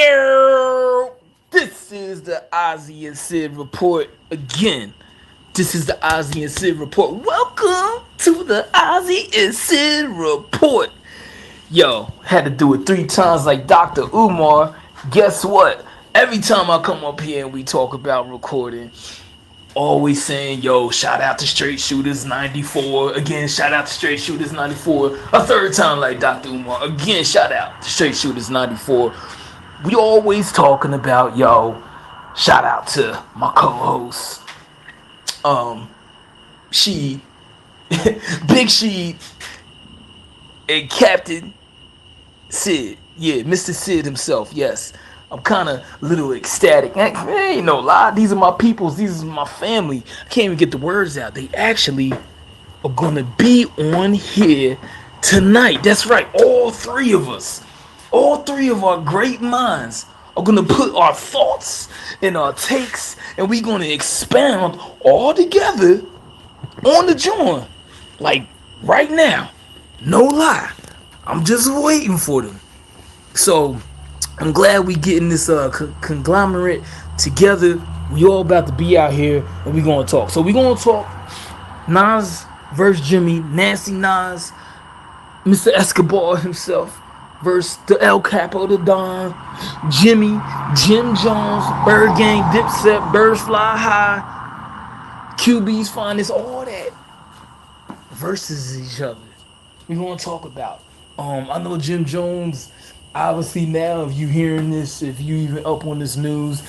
Yo, this is the Ozzy and Sid report again. This is the Ozzy and Sid report. Welcome to the Ozzy and Sid report. Yo, had to do it 3 times like Dr. Umar. Guess what? Every time I come up here and we talk about recording, always saying, yo, shout out to Straight Shooters 94. Again, shout out to Straight Shooters 94. A third time like Dr. Umar. Again, shout out to Straight Shooters 94. We always talking about, yo, shout out to my co-host, Sheed, Big Sheed, and Captain Sid. Yeah, Mr. Sid himself, yes. I'm kind of a little ecstatic. Ain't no lie. These are my peoples. These are my family. I can't even get the words out. They actually are going to be on here tonight. That's right. All three of us. All three of our great minds are going to put our thoughts and our takes, and we're going to expound all together on the joint. Like right now. No lie. I'm just waiting for them. So I'm glad we getting this conglomerate together. We all about to be out here and we gonna talk. So we gonna talk Nas versus Jimmy, Nancy Nas, Mr. Escobar himself versus the El Capo, the Don, Jimmy, Jim Jones, Bird Gang, Dipset, Birds Fly High, QB's Finest, all that versus each other. We gonna talk about. I know Jim Jones. Obviously, now if you hearing this, if you even up on this news,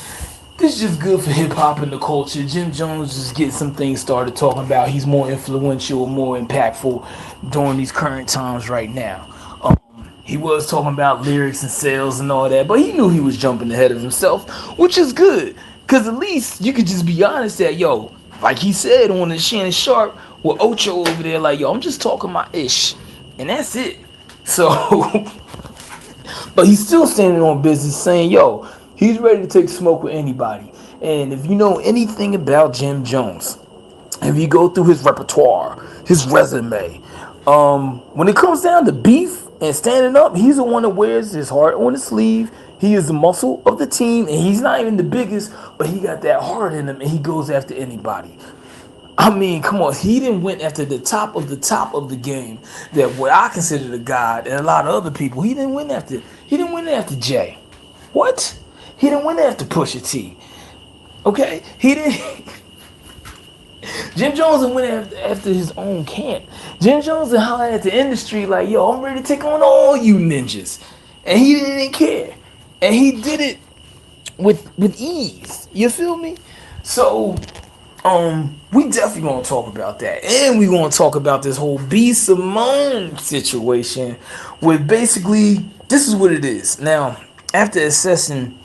this is just good for hip hop and the culture. Jim Jones just get some things started talking about. He's more influential, more impactful during these current times right now. He was talking about lyrics and sales and all that, but he knew he was jumping ahead of himself, which is good. Because at least you could just be honest that, yo, like he said on the Shannon Sharp with Ocho over there, like, yo, I'm just talking my ish. And that's it. So, but he's still standing on business saying, yo, he's ready to take smoke with anybody. And if you know anything about Jim Jones, if you go through his repertoire, his resume, when it comes down to beef and standing up, he's the one that wears his heart on his sleeve. He is the muscle of the team, and he's not even the biggest, but he got that heart in him, and he goes after anybody. I mean, come on, he didn't win after the top of the game. That what I consider the God and a lot of other people. He didn't win after. He didn't win after Jay. What? He didn't win after Pusha T. Okay, he didn't. Jim Jones went after his own camp. Jim Jones hollered at the industry like, yo, I'm ready to take on all you ninjas. And he didn't care. And he did it with ease. You feel me? So, we definitely gonna talk about that. And we gonna talk about this whole B. Simone situation with basically, this is what it is. Now, after assessing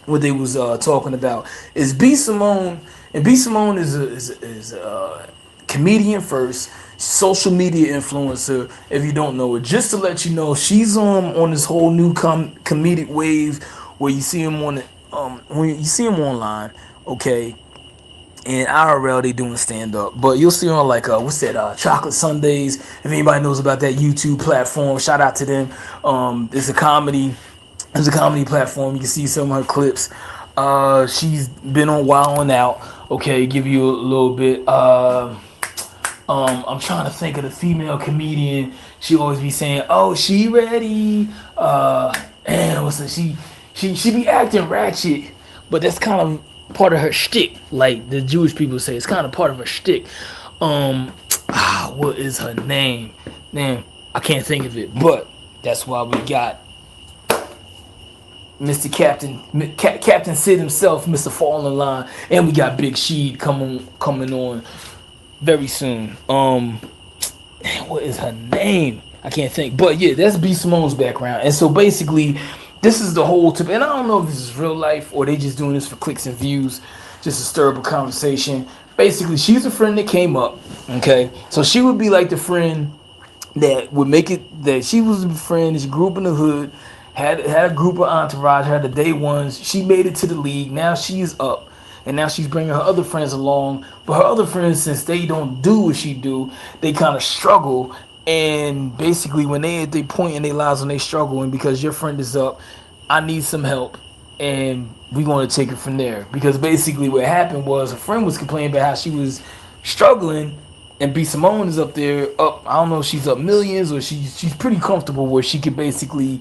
what they was talking about, is B. Simone, and B. Simone is a comedian first, social media influencer. If you don't know it, just to let you know, she's on this whole new comedic wave where you see him on the, when you see him online, okay. And IRL they doing stand up, but you'll see on like what's that Chocolate Sundays. If anybody knows about that YouTube platform, shout out to them. It's a comedy platform. You can see some of her clips. She's been on Wild 'N Out. Okay, give you a little bit. I'm trying to think of the female comedian. She always be saying, "Oh, she ready?" And what's that? She be acting ratchet, but that's kind of part of her shtick. Like the Jewish people say, it's kind of part of her shtick. What is her name? Man, I can't think of it. But that's why we got Mr. Captain Sid himself, Mr. Fall in Line, and we got Big Sheed coming on very soon. What is her name? I can't think. But yeah, that's B. Simone's background. And so basically, this is the whole tip. And I don't know if this is real life or they just doing this for clicks and views, just to stir up a conversation. Basically, she's a friend that came up. Okay, so she would be like the friend that would make it. That she was a friend. She grew up in the hood. Had a group of entourage, had the day ones. She made it to the league. Now she's up. And now she's bringing her other friends along. But her other friends, since they don't do what she do, they kind of struggle. And basically when they at their point in their lives when they struggle, and because your friend is up, I need some help. and we're going to take it from there. Because basically, what happened was a friend was complaining about how she was struggling, and B Simone is up there. Up, I don't know if she's up millions or she's pretty comfortable where she could basically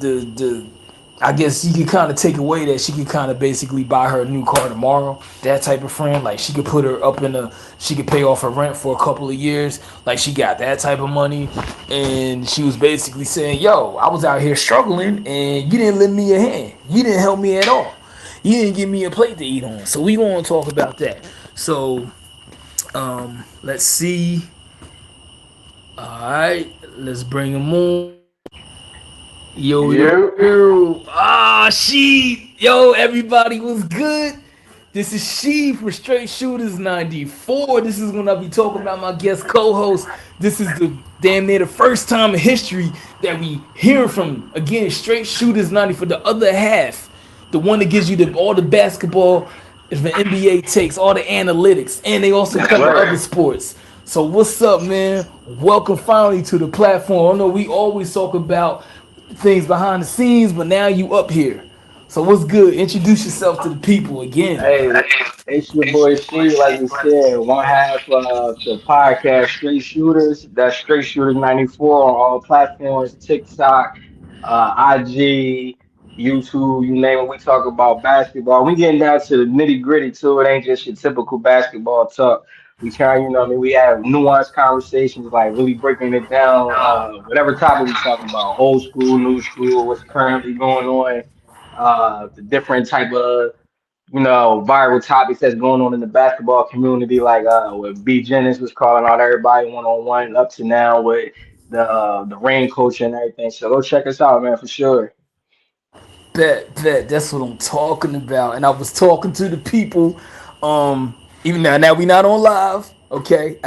the I guess you could kind of take away that she could kind of basically buy her a new car tomorrow. That type of friend, like she could put her up in a, she could pay off her rent for a couple of years. Like she got that type of money, and she was basically saying, "Yo, I was out here struggling, and you didn't lend me a hand. You didn't help me at all. You didn't give me a plate to eat on." So we gonna talk about that. So let's see. All right, let's bring him on. Yo, yo, You? yo. Ah, she. Yo, everybody was good. This is She for Straight Shooters 94. This is when I be talking about my guest co-host. This is the damn near the first time in history that we hear from, again, Straight Shooters 90 for the other half. The one that gives you all the basketball, if the NBA takes, all the analytics. And they also That's cover other right. sports. So what's up, man? Welcome finally to the platform. I know we always talk about things behind the scenes, but now you up here. So what's good? Introduce yourself to the people again. Hey, it's your boy C, like we said, one half of the podcast Straight Shooters. That's Straight Shooters 94 on all platforms, TikTok, IG, YouTube, you name it. We talk about basketball. We getting down to the nitty gritty too. It ain't just your typical basketball talk. We try, what I mean, we have nuanced conversations, like really breaking it down, whatever topic we talking about, old school, new school, what's currently going on, the different type of viral topics that's going on in the basketball community, like what B Jennings was calling out everybody 1-on-1 up to now with the rain coach and everything. So go check us out, man, for sure. Bet. That's what I'm talking about. And I was talking to the people. Even now we not on live. Okay,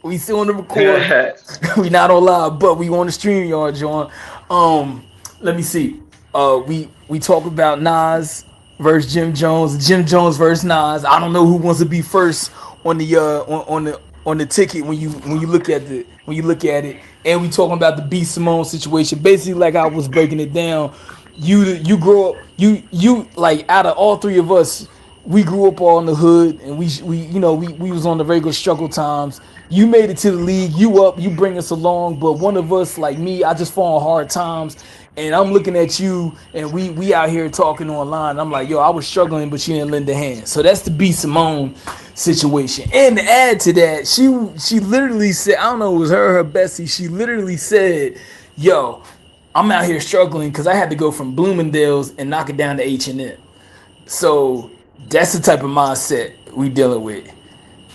we still on the record. We not on live, but we on the stream, y'all, John. Let me see. We talk about Nas versus Jim Jones versus Nas. I don't know who wants to be first on the on the ticket when you look at the when you look at it. And we talking about the B Simone situation. Basically, like I was breaking it down. You grow up. You like out of all three of us, we grew up all in the hood, and we was on the regular struggle times. You made it to the league. You bring us along. But one of us, like me, I just fall on hard times. And I'm looking at you, and we out here talking online. I'm like, yo, I was struggling, but you didn't lend a hand. So that's the B Simone situation. And to add to that, she literally said, I don't know, it was her or her Bessie. She literally said, yo, I'm out here struggling because I had to go from Bloomingdale's and knock it down to H&M. So that's the type of mindset we dealing with.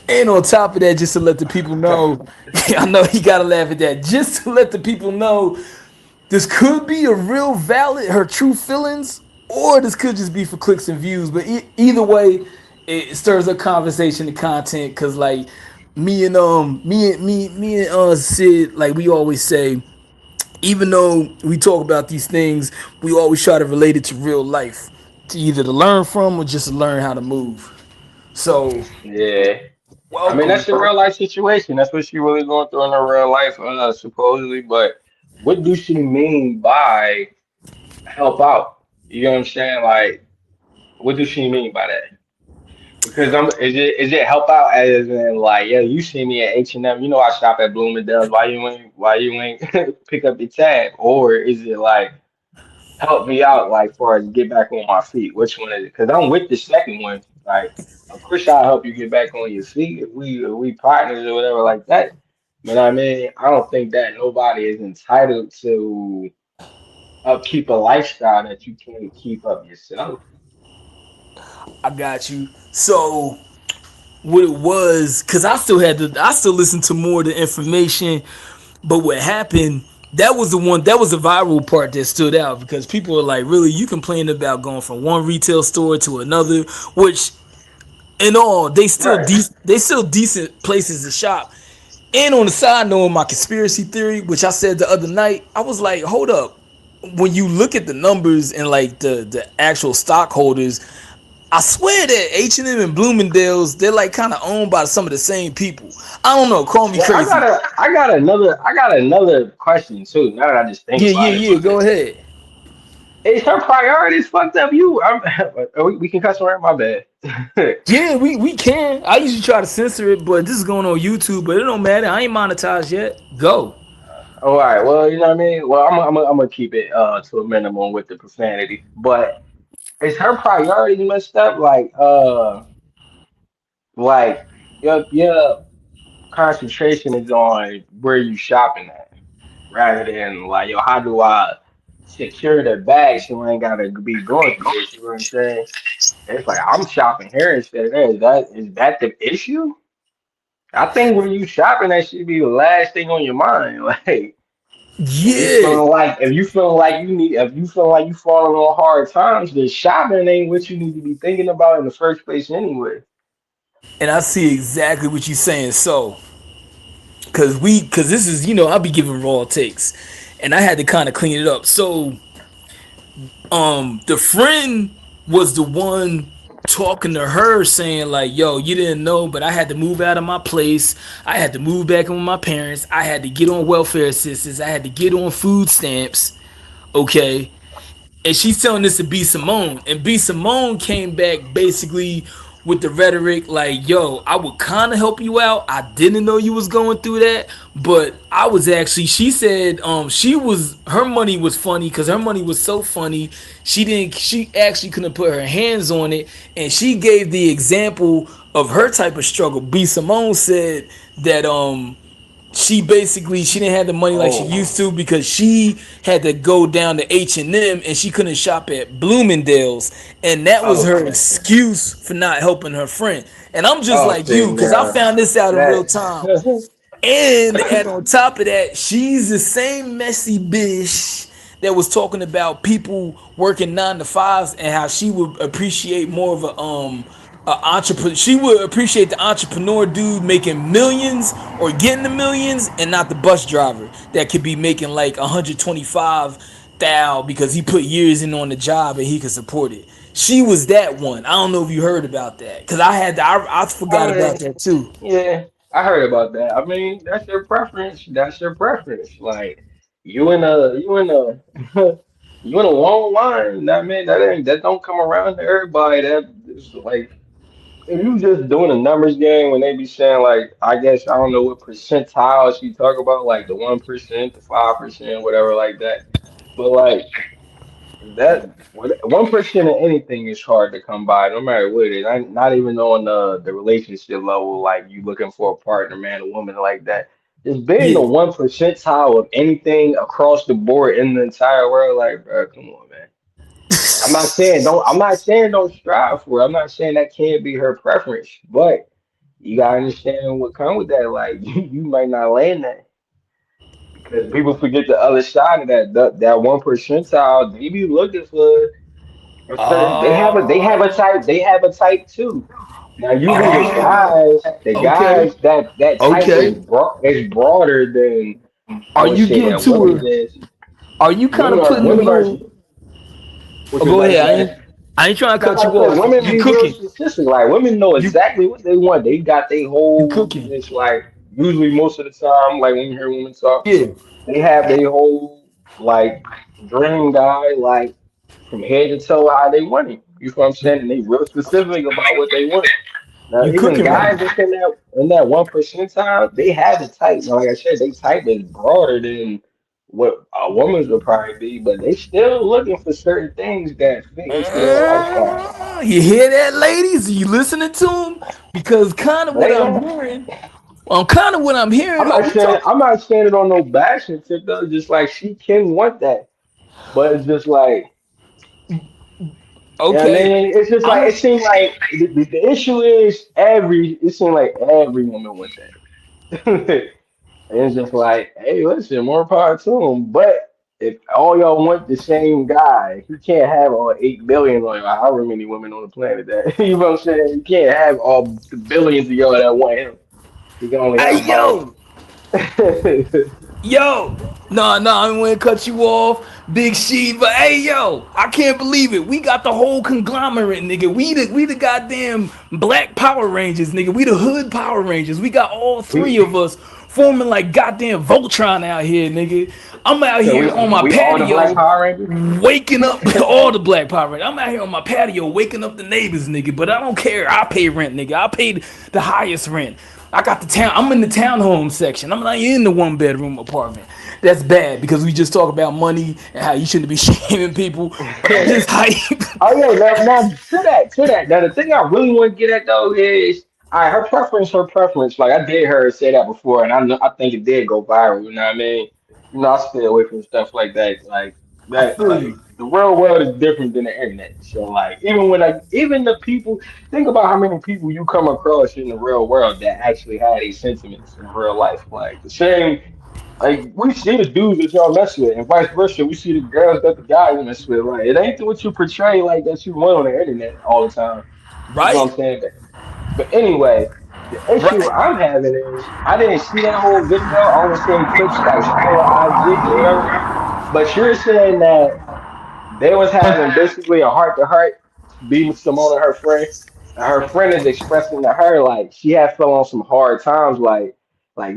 And on top of that, just to let the people know, I know you gotta laugh at that. Just to let the people know, this could be a real valid her true feelings, or this could just be for clicks and views. But either way, it stirs up conversation and content. Cause like me and Sid, like we always say, even though we talk about these things, we always try to relate it to real life, to either to learn from or just to learn how to move. So Yeah. I mean, welcome. that's a real life situation. That's what she really going through in her real life, supposedly. But what do she mean by help out? You know what I'm saying? Like, what does she mean by that? Because is it help out as in like, yeah, you see me at H&M, I shop at Bloomingdale's. Why you ain't pick up your tab? Or is it like help me out like for to get back on my feet? Which one is it? Because I'm with the second one. Like, of course I'll help you get back on your feet if we partners or whatever like that. But I mean, I don't think that nobody is entitled to upkeep a lifestyle that you can't keep up yourself. I got you. So what it was, because I still listened to more of the information. But what happened, that was the viral part that stood out, because people are like, really, you complain about going from one retail store to another, which in all, Right. they still decent places to shop. And on the side note, my conspiracy theory, which I said the other night, I was like, hold up. When you look at the numbers and like the actual stockholders, I swear that H&M and Bloomingdale's, they're like kind of owned by some of the same people. I don't know, call me Well, I crazy. got a, I got another, I got another question too. Now that I just think Yeah, yeah, about it, yeah. Go ahead. Is her priorities fucked up? We can cuss around. My bad. Yeah, we can. I usually try to censor it, but this is going on YouTube, but it don't matter. I ain't monetized yet. Go. All right. Well, you know what I mean. Well, I'm gonna keep it to a minimum with the profanity. But is her priorities messed up? Like your concentration is on where you shopping at, rather than like, yo, how do I secure the bag so I ain't gotta be going through this? You know what I'm saying? It's like I'm shopping here instead of there. Is that the issue? I think when you shopping, that should be the last thing on your mind. Like Yeah. if you feeling like you need, if you feel like you falling on hard times, then shopping ain't what you need to be thinking about in the first place anyway. And I see exactly what you're saying. So, cause this is, I'll be giving raw takes, and I had to kind of clean it up. So, the friend was the one talking to her saying like, yo, you didn't know, but I had to move out of my place. I had to move back in with my parents. I had to get on welfare assistance. I had to get on food stamps. Okay. And she's telling this to B Simone, and B Simone came back basically with the rhetoric like, "Yo, I would kind of help you out. I didn't know you was going through that, but I was actually." She said, her money was funny because her money was so funny. She actually couldn't put her hands on it, and she gave the example of her type of struggle. B Simone said that she didn't have the money like she Oh, used to because she had to go down to H&M and she couldn't shop at Bloomingdale's, and that was her okay. excuse for not helping her friend. And I'm just Oh, like see, you because I now found this out in real that. time. And on top of that, she's the same messy bitch that was talking about people working 9 to 5s and how she would appreciate more of a entrepreneur. She would appreciate the entrepreneur dude making millions or getting the millions, and not the bus driver that could be making like 125,000 because he put years in on the job and he could support it. She was that one. I don't know if you heard about that because I I forgot about mean, that too. yeah, I heard about that. I mean, that's your preference. That's your preference. Like you in a you in a long line. That don't come around to everybody. That is like if you just doing a numbers game when they be saying like, I guess I don't know what percentiles you talk about, like the 1%, the 5%, whatever like that. But like that 1% of anything is hard to come by, no matter what it is. Not even on the relationship level, like you looking for a partner, man, a woman like that. Just being the Yeah. 1 percentile of anything across the board in the entire world, like, bro, come on, man. I'm not saying don't strive for it. I'm not saying that can't be her preference, but you gotta understand what come with that. Like you might not land that because people forget the other side of that 1 percentile. They be looking for a certain. Oh, They have a type too. Now usually oh, the okay, guys that type okay. is broader than I Are would you say getting that to women's her? is. Are you kind of putting a Women are. little? What Oh, you was go about to ahead. I say? ain't, I ain't trying to Like cut you I said, off. women You be real cooking? specific. Like women know You exactly what they want. They got their you whole. cooking? It's like usually most of the time, like when you hear women talk, Yeah. they have their whole like dream guy, like from head to toe how they want it. You know what I'm saying? And they real specific about what they want. Now You even cooking guys right? that's in that 1 percentile, they have a type. Now, like I said, they type is broader than what a woman's would probably be, but they still looking for certain things that fit into their lifestyle. You hear that, ladies? Are you listening to him? Because kind of But what ain't I'm no, hearing, kind of what I'm hearing. Oh, we talk. I'm not standing on no bashing tip though. Just like she can want that, but it's just like, yeah, I Okay, mean, it's just like I'm. it seems like the issue is it seems like every woman want that. And it's just like, hey, listen, more power to him. But if all y'all want the same guy, he can't have all 8 billion on you. However many women on the planet that you know what I'm saying? You can't have all the billions of y'all that want him. He can only have Hey about. yo, yo. No, no, I didn't want to cut you off, Big She. But hey, yo, I can't believe it. We got the whole conglomerate, nigga. We the goddamn Black Power Rangers, nigga. We the Hood Power Rangers. We got all three we of us forming like goddamn Voltron out here, nigga. I'm out So here on my we all the Black patio, Power Rangers. waking up all the Black Power Rangers. I'm out here on my patio, waking up the neighbors, nigga. But I don't care. I pay rent, nigga. I paid the highest rent. I got the town. I'm in the townhome section. I'm not in the 1 bedroom apartment. That's bad because we just talk about money and how you shouldn't be shaming people. But I'm just hype. Oh yeah, now to that. Now the thing I really want to get at though is, all right, her preference. Like I did hear her say that before, and I think it did go viral. You know what I mean? You know, I stay away from stuff like that. Like I that, feel like you. the real world is different than the internet. So like, even the people, think about how many people you come across in the real world that actually had these sentiments in real life. Like the same. Like we see the dudes that y'all mess with, and vice versa. We see the girls that the guys mess with. Like it ain't what you portray like that you want on the internet all the time. You know Right? what I'm saying? But anyway, the issue Right. I'm having is I didn't see that whole video. I only seen clips like scroll IG or whatever. But you're saying that they was having basically a heart to heart, being Simone and her friend. And her friend is expressing to her like she had fell on some hard times, like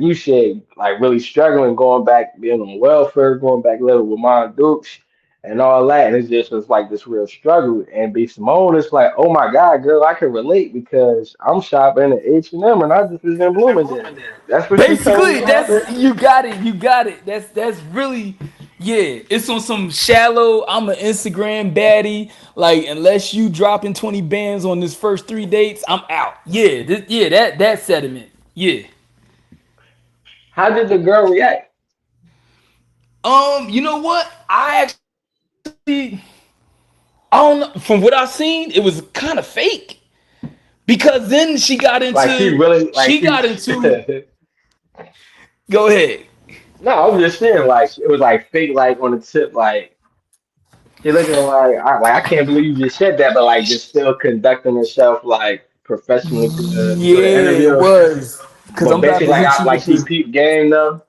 you said, like really struggling, going back being on welfare, going back living with Mom Dukes and all that. And it just was like this real struggle. And B Simone is like, oh my God, girl, I can relate because I'm shopping at H&M and I just was in Bloomingdale. That's what she told me Basically, about that's it. you got it. You got it. That's really yeah. It's on some shallow. I'm an Instagram baddie. Like unless you dropping 20 bands on this first 3 dates, I'm out. Yeah, yeah. That sediment. Yeah. How did the girl react? You know what? I don't know. From what I've seen, it was kind of fake because then Like she really like she she got into. Go ahead. No, I was just saying, like it was like fake, like on the tip, like she looking like I can't believe you just said that, but like just still conducting herself like professionally through the Yeah, it interview. was. Cause But I'm about basically, to hit you like with she the peep game though.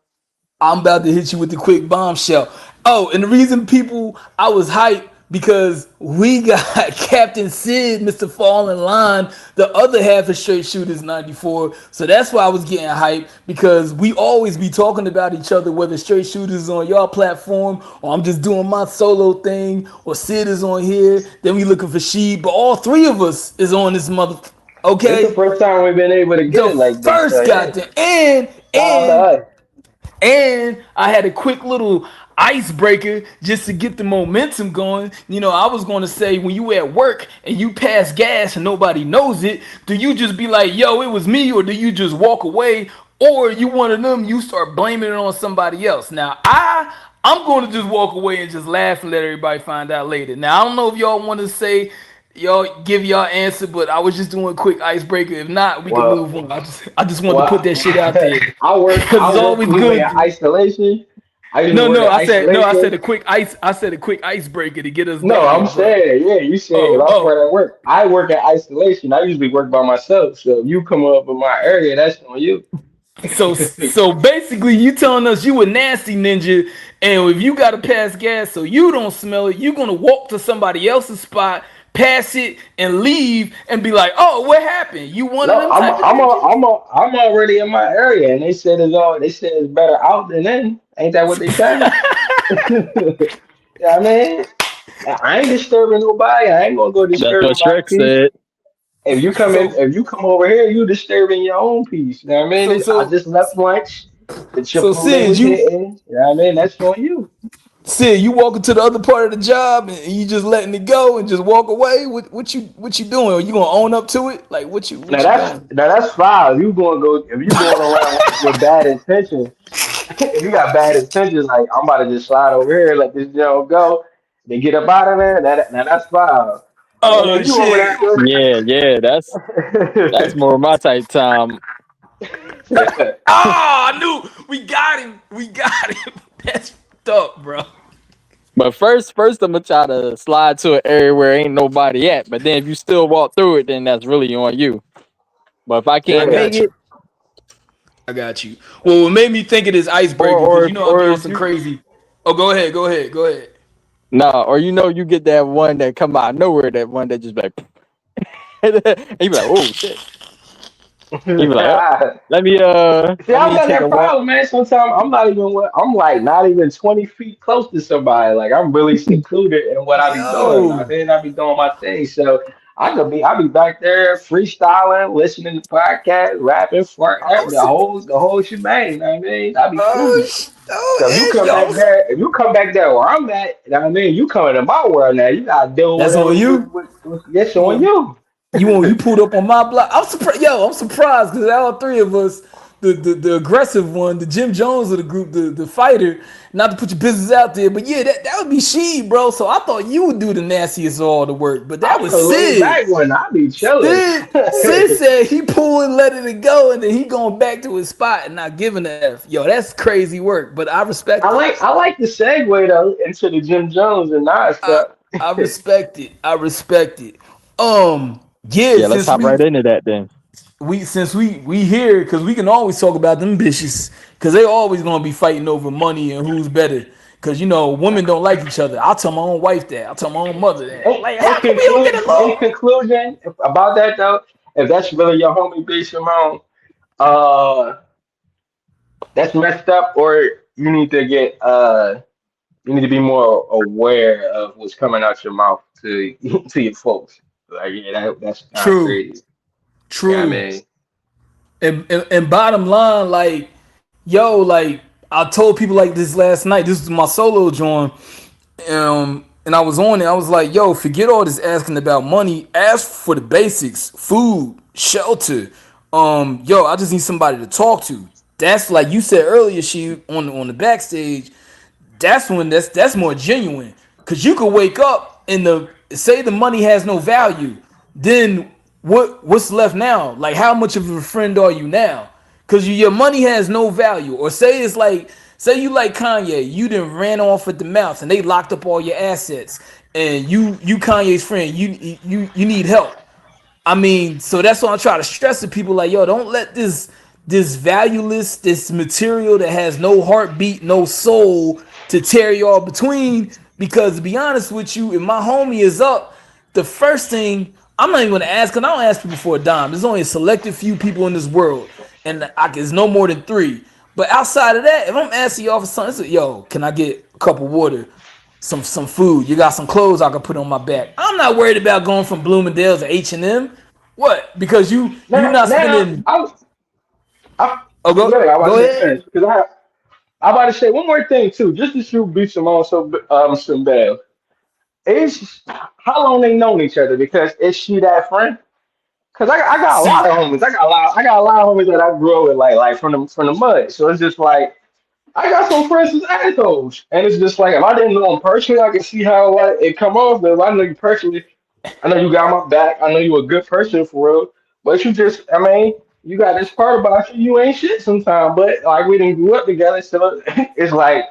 I'm about to hit you with the quick bombshell. Oh, and the reason people I was hyped because we got Captain Sid, Mr. Fall in Line, the other half of Straight Shooters 94. So that's why I was getting hyped because we always be talking about each other, whether Straight Shooters is on your platform or I'm just doing my solo thing or Sid is on here. Then we looking for Sheed, but all three of us is on this mother. This is the Okay, first time we've been able to get the it like this. So first yeah, goddamn shout out to us. and I had a quick little icebreaker just to get the momentum going. You know, I was going to say when you at work and you pass gas and nobody knows it, do you just be like, yo, it was me, or do you just walk away? Or you one of them, you start blaming it on somebody else. Now, I'm going to just walk away and just laugh and let everybody find out later. Now, I don't know if y'all want to say y'all give y'all answer, but I was just doing a quick icebreaker. If not, we can Well, move on. I just wanted to put well, that shit out there because I it's work always usually in good. isolation. I usually No, work no, in no. I said isolation. a quick ice. I said a quick icebreaker to get us No, I'm going. But saying, yeah, you said if oh, I oh. swear at work. I work in isolation. I usually work by myself. So if you come up in my area, that's on you. So basically, you telling us you a nasty ninja, and if you gotta pass gas so you don't smell it, you gonna walk to somebody else's spot, pass it, and leave, and be like, "Oh, what happened? You one of No, them type of ninjas?" I'm already in my area, and they said it's better out than in. Ain't that what they say? Yeah, I mean, I ain't disturbing nobody. I ain't gonna go That's disturb what nobody's Shrek peace. said. So, If you come over here, you disturbing your own peace. You know what I mean? so, I so, just left lunch. The Chipotle Sid, was hitting. You know what I mean? That's on you. You walking to the other part of the job and you just letting it go and just walk away. What you doing? Are you gonna own up to it? Like what you doing? Now that's fine. If you going around with bad intentions, if you got bad intentions, like I'm about to just slide over here, let this joke go, then get up out of there. Now that's fine. And Oh if you over shit! Yeah, yeah, that's more my type time. there, Ah, I knew we got him. We got him. That's fucked up, bro. But first I'm gonna try to slide to an area where ain't nobody at. But then if you still walk through it, then that's really on you. But if I I can't yeah. make got you. it, I got you. Well, what made me think of this or icebreaker because or you if, know I'll be or on if some you crazy. Oh, go ahead. Go ahead. Go ahead. nah, or you get that one that come out of nowhere, that one that just like and you be like, oh shit. He be like, oh, let me See, let I've me got take a that walk. problem, man. Sometimes I'm like not even 20 feet close to somebody. Like I'm really secluded in what I be doing. I Yo, mean, I be doing my thing. So I be back there freestyling, listening to podcasts, rapping, I'm farting, the whole shebang. You know what I mean? I be cool. So if you come yo, back there, if you come back there where I'm at, you know what I mean? You coming to my world now. You gotta deal with that's on whatever you. with yes You on want you. you pulled up on my block. I'm surprised. Yo, I'm surprised because all three of us, the aggressive one, the Jim Jones of the group, the fighter. Not to put your business out there, but yeah, that would be she, bro. So I thought you would do the nastiest of all the work, but that I'm was the laid Sid. back one. I be chilling. Sid said he pulling, letting it go, and then he going back to his spot and not giving a F. Yo, that's crazy work, but I respect it. I like the segue though into the Jim Jones and Nas I stuff. I respect it. I respect it. Yeah, Yeah, let's hop right into that then. since we here because we can always talk about them bitches because they always gonna be fighting over money and who's better. Cause you know women don't like each other. I'll tell my own wife that. I'll tell my own mother that. Like, how come we don't get In along? conclusion about that though, if that's really your homie B Simone, uh, that's messed up. Or you need to get you need to be more aware of what's coming out your mouth to to your folks. Like yeah, that's kind of True, crazy. Yeah, I true. mean, And bottom line, like, yo, like I told people like this last night. This was my solo joint. And I was on it. I was like, yo, forget all this asking about money. Ask for the basics: food, shelter. Yo, I just need somebody to talk to. That's like you said earlier, she on the backstage. That's more genuine. Cause you could wake up and the say the money has no value. Then what's left now? Like how much of a friend are you now? Cause your money has no value. Or say it's like say you like Kanye, you done ran off at the mouth and they locked up all your assets, and you Kanye's friend, you need help. I mean, so that's why I try to stress to people like, yo, don't let this valueless, this material that has no heartbeat, no soul to tear y'all between. Because to be honest with you, if my homie is up, the first thing I'm not even gonna ask, cause I don't ask people for a dime. There's only a selected few people in this world, and it's no more than three. But outside of that, if I'm asking y'all for something, it's like, yo, can I get a cup of water? Some food. You got some clothes I can put on my back. I'm not worried about going from Bloomingdale's to H&M. What? Because you not now spending. I Oh, go ahead. I go want to ahead. finish because I about to say one more thing too, just to shoot beat Simone some bell. Is how long they known each other? Because is she that friend? Cause I got a lot See, of homies. I got a lot of homies that I grew up with like from the mud. So it's just like I got some friends as assholes. And it's just like if I didn't know them personally, I could see how like it come off. But if I know you personally, I know you got my back. I know you a good person for real. But you just I mean, you got this part about you, you ain't shit sometimes. But like we didn't grew up together, so it's like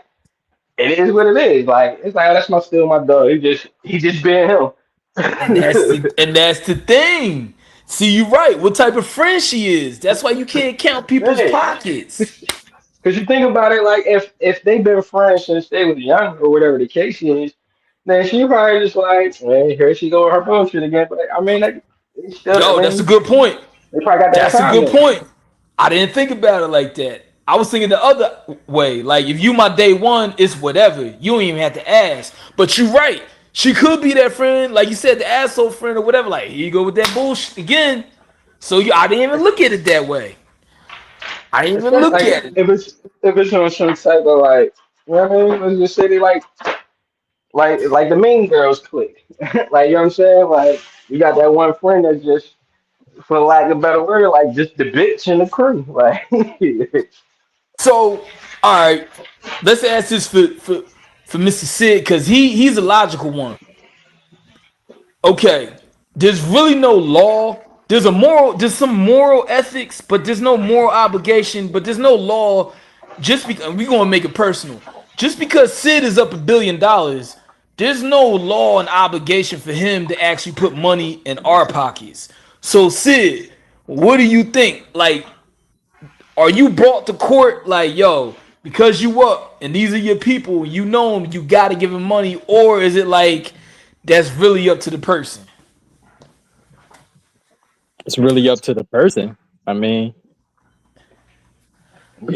it is what it is. Like it's like oh, that's my still my dog. He just being him. and that's the thing. See, you right. What type of friend she is? That's why you can't count people's Right. pockets. Because you think about it, like if they've been friends since they was young or whatever the case is, then she probably just like, hey, here she go with her bullshit again. But I mean, like, they still, I Yo, that's a mean, good point. they probably got that That's a time good there. point. I didn't think about it like that. I was thinking the other way. Like if you my day one, it's whatever. You don't even have to ask. But you're right. She could be that friend, like you said, the asshole friend or whatever. Like here you go with that bullshit again. So I didn't even look at it that way. I didn't even Especially look like at it. if it's on some type of like, you know what I mean? Let's just say they like the Mean Girls clique. Like you know what I'm saying? Like you got that one friend that's just, for lack of a better word, like just the bitch in the crew. Like So, all right, let's ask this for Mr. Sid because he's a logical one. Okay, there's really no law. There's some moral ethics, but there's no moral obligation, but there's no law. Just because we're gonna make it personal. Just because Sid is up $1 billion, there's no law and obligation for him to actually put money in our pockets. So Sid, what do you think? Like, are you brought to court like, yo, because you up and these are your people, you know them, you gotta give them money, or is it like that's really up to the person? It's really up to the person. I mean,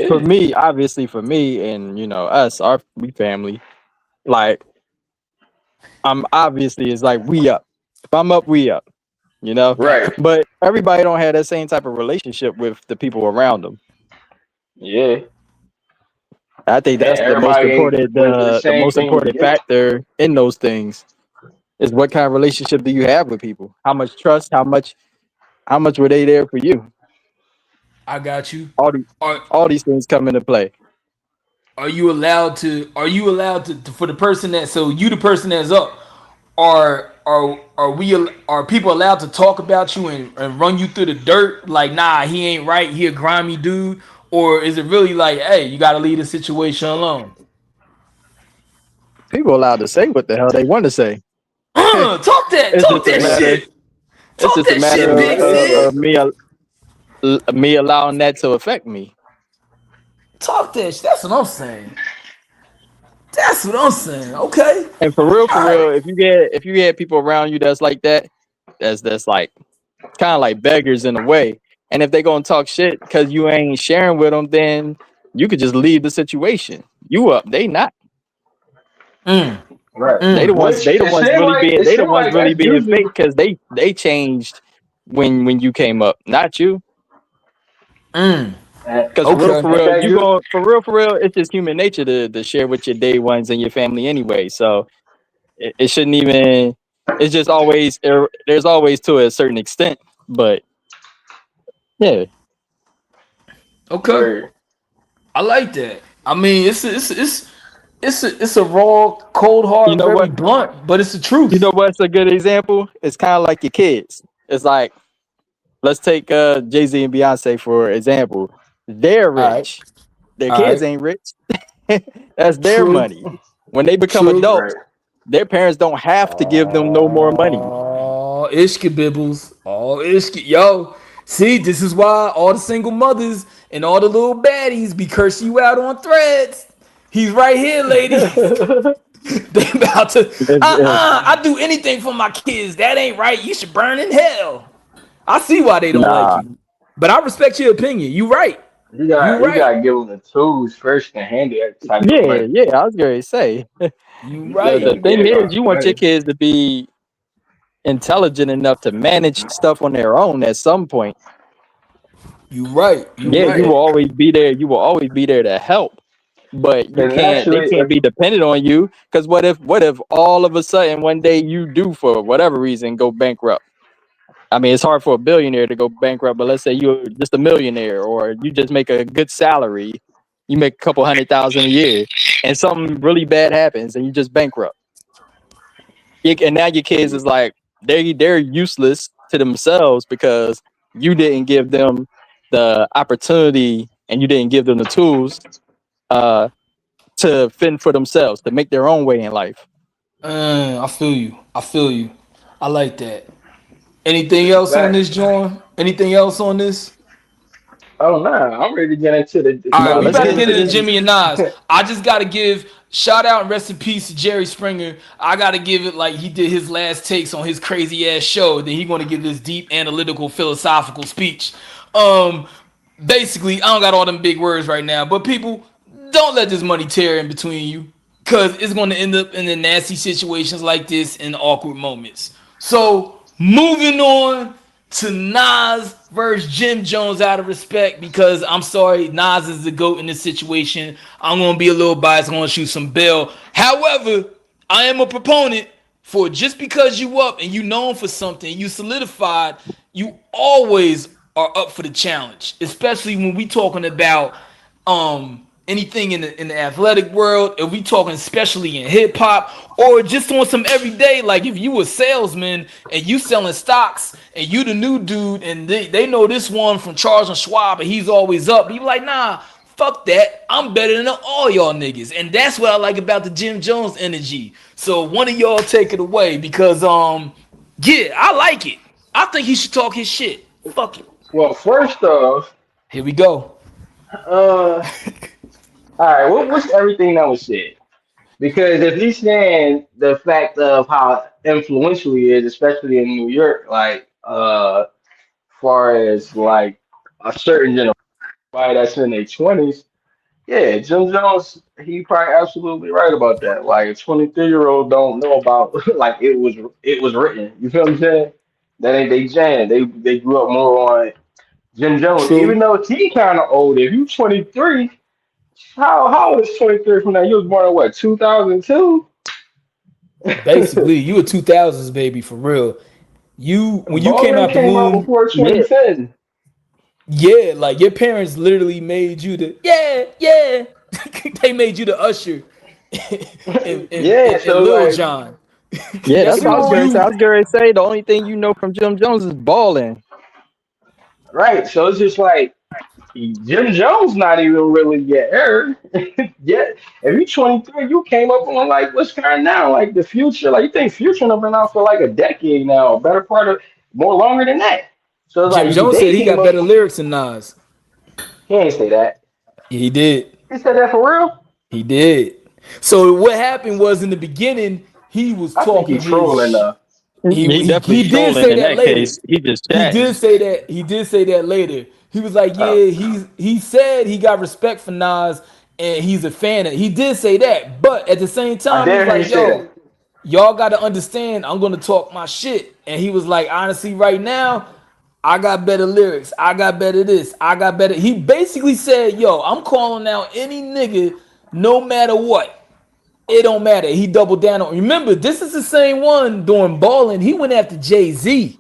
for Yeah. me, obviously for me and us, our we family, like I'm obviously it's like we up. If I'm up, we up, you know. Right. But everybody don't have that same type of relationship with the people around them. Yeah. I think And that's the most everybody ain't important went through the the same most thing you important did. factor in those things is what kind of relationship do you have with people? How much trust, how much were they there for you? I got you. All the, Are all these things come into play. are you allowed to? Are you allowed to for the person that? So you the person that's up. Are people allowed to talk about you and run you through the dirt? Like, nah, he ain't right. He a grimy dude. Or is it really like, hey, you got to leave the situation alone? People allowed to say what the hell they want to say. Talk that. It's Talk just a that matter. shit. It's Talk just a that matter shit, Big of Sid. me allowing that to affect me. Talk that shit. That's what I'm saying. That's what I'm saying. Okay. And All for right. real, if you had people around you that's like that, that's like kind of like beggars in a way. And if they gonna talk shit because you ain't sharing with them, then you could just leave the situation. You up, they not. Mm, Right. They the mm, ones. Which They the ones really being. it They the seemed ones like really that's being usually fake because they changed when you came up, not you. mm. Because Okay. for ain't real, that you you going for real. It's just human nature to share with your day ones and your family anyway. So it shouldn't even. It's just always there's always to a certain extent, but yeah, Okay. word. I like that. I mean, it's a raw, cold, you hard, know very what? blunt, but it's the You truth. know what's a good example? It's kind of like your kids. It's like let's take Jay-Z and Beyonce for example. They're All right. rich. Their All kids right. ain't rich. That's their True. money. When they become True. adults, Right. their parents don't have to give them no more money. Oh, Ishka Bibbles. Oh, Ishka. Yo, see, this is why all the single mothers and all the little baddies be cursing you out on threads. He's right here, ladies. They about to, I do anything for my kids. That ain't right. You should burn in hell. I see why they don't like Nah. you. But I respect your opinion. You right. You You right. gotta give them the tools first to handle that type of Yeah, money. yeah. I was going to say You You just the right. don't thing get is, about you the want your money. kids to be intelligent enough to manage stuff on their own at some point. You right. You Yeah, you right. will always be there. You will always be there to help, but you Cause can't. They naturally, can't if be dependent on you. Because what if all of a sudden one day you do for whatever reason go bankrupt? I mean, it's hard for a billionaire to go bankrupt, but let's say you're just a millionaire or you just make a good salary, you make a couple 100,000 a year, and something really bad happens and you just bankrupt. And now your kids is like they're useless to themselves because you didn't give them the opportunity and you didn't give them the tools uh, to fend for themselves, to make their own way in life. I feel you. I feel you. I like that. Anything it's a else on fact. this, John? Anything else on this? Oh no, I'm ready to get into All right, No, we let's about to get get into into this. Jimmy and Nas. I just got to give shout out and rest in peace to Jerry Springer. I got to give it like he did his last takes on his crazy ass show. Then he going to give this deep analytical philosophical speech. Um, basically, I don't got all them big words right now, but people don't let this money tear in between you because it's going to end up in the nasty situations like this in awkward moments. So moving on to Nas versus Jim Jones out of respect because I'm sorry, Nas is the GOAT in this situation. I'm going to be a little biased. I'm going to shoot some bail. However, I am a proponent for just because you up and you known for something, you solidified, you always are up for the challenge, especially when we talking about anything in the athletic world, if we talking especially in hip hop or just on some everyday, like if you a salesman and you selling stocks and you the new dude and they know this one from Charles and Schwab and he's always up, you like, nah, fuck that. I'm better than all y'all niggas. And that's what I like about the Jim Jones energy. So one of y'all take it away because yeah, I like it. I think he should talk his shit. Fuck it. Well, first off, Here we go. all right, what's everything that was said? Because if he's saying the fact of how influential he is, especially in New York, like far as like a certain generation, that's in their 20s. Yeah, Jim Jones, he probably absolutely right about that. Like a 23-year-old don't know about like it was written. You feel what I'm saying? That ain't they jam. They grew up more on Jim Jones, even True. though he kind of old. If you 23, how old is 23 from now? You was born in what, 2002? Basically, you a 2000s baby for real. You when you came Ballin out the came out womb, before Yeah. 2010. yeah, like your parents literally made you the yeah. They made you the usher Yeah, and so Lil like, John. Yeah, you that's what I was know, gonna say. I was gonna say the only thing you know from Jim Jones is balling. right? So it's just like Jim Jones not even really your heir yet. If you 23, you came up on like what's kind of now, like the future. Like you think Future have been out for like a decade now, better part of more longer than that. So it's Jim like Jones they said he came got up. better lyrics than Nas. He ain't say that. Yeah, he did. He said that for real. He did. So what happened was in the beginning he was I think he talking his trolling though. He definitely he did trolling say in that that later. case. He just He chatting. did say that. He did say that later. He was like, Oh, yeah, he said he got respect for Nas and he's a fan of. He did say that, but at the same I time, he was dare him to like, say yo, that. y'all got to understand, I'm gonna talk my shit. And he was like, honestly, right now, I got better lyrics. I got better this. I got better. He basically said, yo, I'm calling out any nigga, no matter what. It don't matter. He doubled down on. Remember, this is the same one during balling. He went after Jay-Z.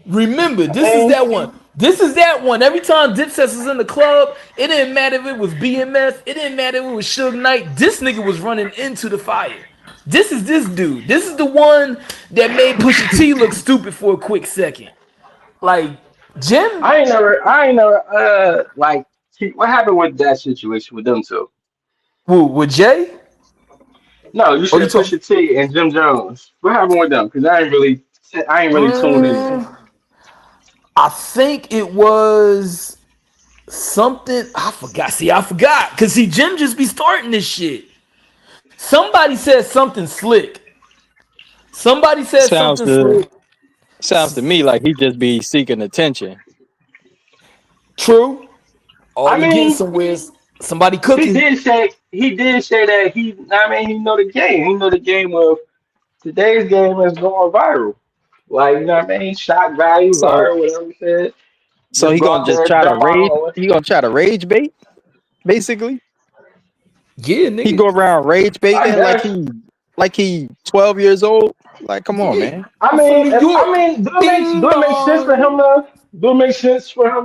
Remember, I this is mean, that one. This is that one. Every time Dipset was in the club, it didn't matter if it was BMF. It didn't matter if it was Suge Knight. This nigga was running into the fire. This is this dude. This is the one that made Pusha T look stupid for a quick second. Like Jim, I ain't never, like, what happened with that situation with them two? who with Jay? No, you Oh, you said talk. Pusha T and Jim Jones. What happened with them? Because I ain't really tuned in. Mm, I think it was something. I forgot. See, I forgot. Cause see, Jim just be starting this shit. Somebody said something slick. Somebody said Sounds something to slick. sounds to me like he just be seeking attention. True. All I you getting mean, somewhere is somebody he cooking. did say he did say that he know the game. He know the game of today's game is going viral. Like, you know what I mean? Shock value, So viral, whatever he said. so Just he go gonna out just there, try to jump rage. on. He gonna try to rage bait, basically. Yeah, He nigga. go around rage I baiting guess. like he 12 years old. Like, come on, Yeah. man. I I'm from mean, New I York. mean, Bing do it make sense for him bong.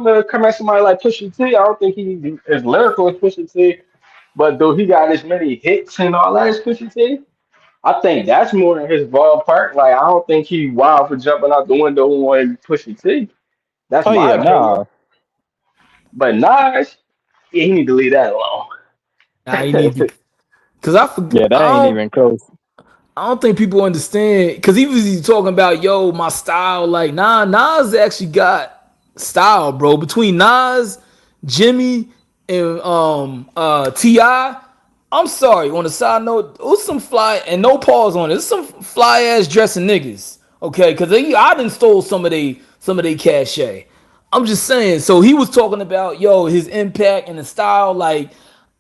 to come at somebody like Pusha T? I don't think he is lyrical as Pusha T, but do he got as many hits and all that as Pusha T? I think that's more in his ballpark. Like, I don't think he wild for jumping out the window on Pusha T. That's Oh yeah, my opinion. nah. But Nas, yeah, he need to leave that alone. Nah, you need to. Cause I forget. Yeah, that ain't even close. I don't think people understand. Cause he was talking about yo my style. Like nah, Nas actually got style, bro. Between Nas, Jimmy, and Ti. I'm sorry. On a side note, it was some fly and no pause on it. It's some fly ass dressing niggas. Okay, cause I done stole some of they cachet. I'm just saying. So he was talking about yo his impact and the style. Like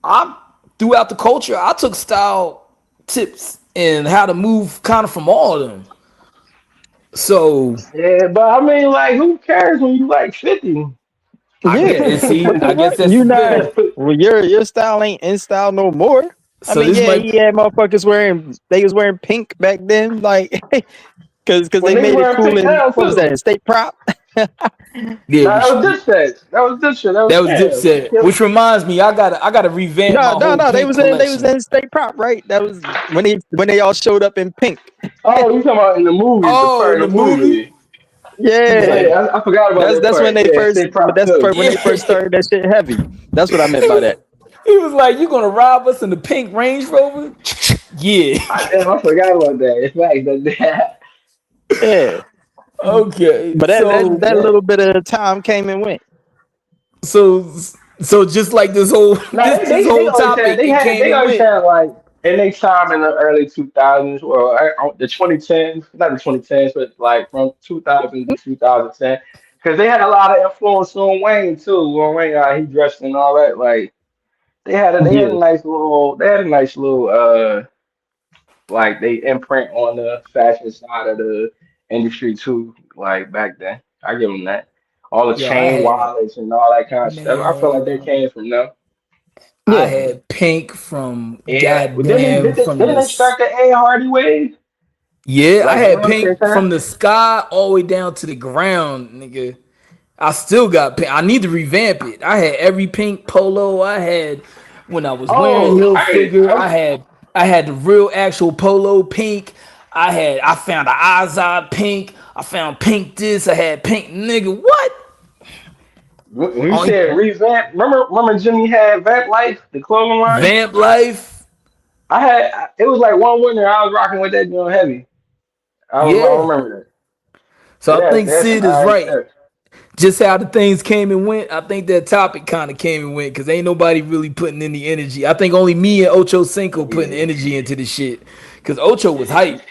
I throughout the culture, I took style tips and how to move kind of from all of them. So Yeah, but I mean, like, who cares when you like 50? I Yeah. get and see. What the I guess fuck? that's You the not thing. well your style ain't in style no more. I So mean, this yeah, might he had motherfuckers they was wearing pink back then, like cause When they niggas made it wearing cool pink in now what was too. that, state prop? yeah. Nah, that was this shit. That was this shit. That was That was damn. Dipset, which reminds me, I gotta revamp No, my no, whole no. pink They was collection. in state prop, right? That was when they all showed up in pink. Oh, you talking about in the movie, the Oh, part in in the the movie, movie. he was like, Yeah. I forgot about that That's when part. they Yeah, first State Prop too. when yeah. they first started that shit heavy. That's what I meant he by was, that. he was like, you gonna rob us in the pink Range Rover? Yeah. I forgot about that. In fact, that. Yeah. Okay. But So that Yeah. little bit of time came and went. so so just like this whole No, this they whole always had topic, it came they and always went. had like in their time in the early 2000s or the 2010s, not the 2010s, but like from 2000 to 2010. because they had a lot of influence on Wayne too. Lil Wayne, he dressed and all that. Like they had Yeah. a nice little like they imprint on the fashion side of the industry too. Like back then, I give them that. All the Yo, I chain had wallets and all that kind of stuff. I feel like they man, came from them. I Yeah. had Pink from Yeah, goddamn from didn't they start the A Hardy wave yeah, I like had around the same Pink time? from the sky all the way down to the ground, nigga. I still got Pink. I need to revamp it. I had every Pink polo I had when I was wearing Oh, Hilfiger. I had the real actual polo Pink. I found the Azad Pink. I found Pink this. I had Pink nigga. What? when you On said revamp, remember Jimmy had Vamp Life, the clothing line. Vamp Life. It was like one winter I was rocking with that joint heavy. I Yeah. remember that. So I think That's some Sid is alright right. stuff. Just how the things came and went, I think that topic kind of came and went because ain't nobody really putting in the energy. I think only me and Ocho Cinco putting Yeah. energy into the shit because Ocho was hype.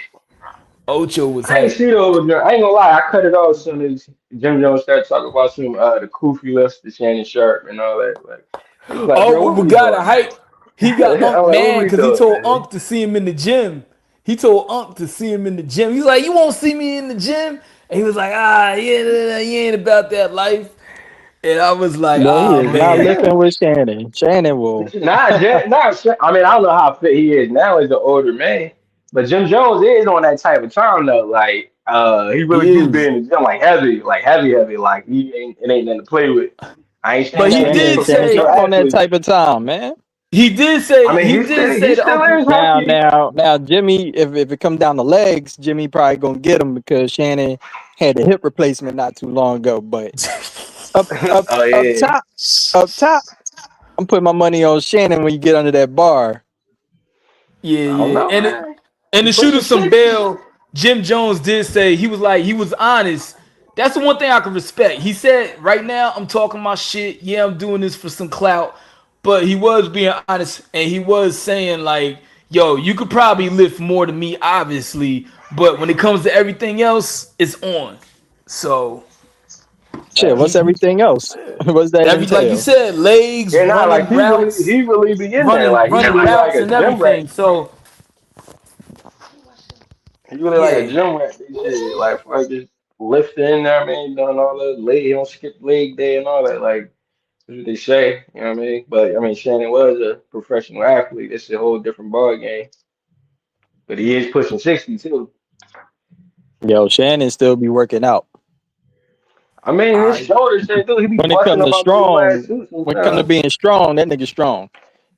Ocho was I ain't hype. see those. I ain't gonna lie. I cut it off as soon as Jim Jones started talking about some the Koofy list, the Shannon Sharp, and all that. Like, I was like, bro, Oh, what but we got a doing, man? hype. He got I'm Unc like, what mad we because he doing, told man? Unc to see him in the gym. He told Unc to see him in the gym. He's like, "You won't see me in the gym," and he was like, "Ah, yeah, you ain't about that life." And I was like, Bro, he "Ah, is not man." lifting with Shannon. Shannon will. I mean, I don't know how fit he is now as an older man, but Jim Jones is on that type of time though. Like, he really He do be is. in the gym like heavy. Like he ain't it ain't nothing to play with. I ain't But saying he that he's a did Shannon say professional Sharp on that athlete. type of time, man. I mean, he did he say to still Uncle is Now, healthy. now, now, Jimmy, if it come down to legs, Jimmy probably gonna get him because Shannon had a hip replacement not too long ago. But up, up, Oh up yeah. top, up top, I'm putting my money on Shannon when you get under that bar. Yeah, I don't yeah. know, man. And He to shoot pushing him some 60. bail, Jim Jones did say he was honest. That's the one thing I can respect. He said, right now I'm talking my shit. Yeah, I'm doing this for some clout. But he was being honest and he was saying, like, yo, you could probably lift more than me, obviously. But when it comes to everything else, it's on. So Shit, what's he everything else? What's that every like you entail? said, legs, Yeah, nah, like he really be in there. Like he running really like routes a and gym rat. everything. So He really like a yeah. gym rat. This shit, like for just lifting in there, man, doing all the leg, he don't skip leg day and all that. Like that's what they say, you know what I mean? But I mean, Shannon was a professional athlete. It's a whole different ball game. But he is pushing 60 too. Yo, Shannon still be working out. I mean, his I shoulder shit too. He be When it busting comes up to out these last strong, suits when it comes to sometimes. being strong, that nigga strong.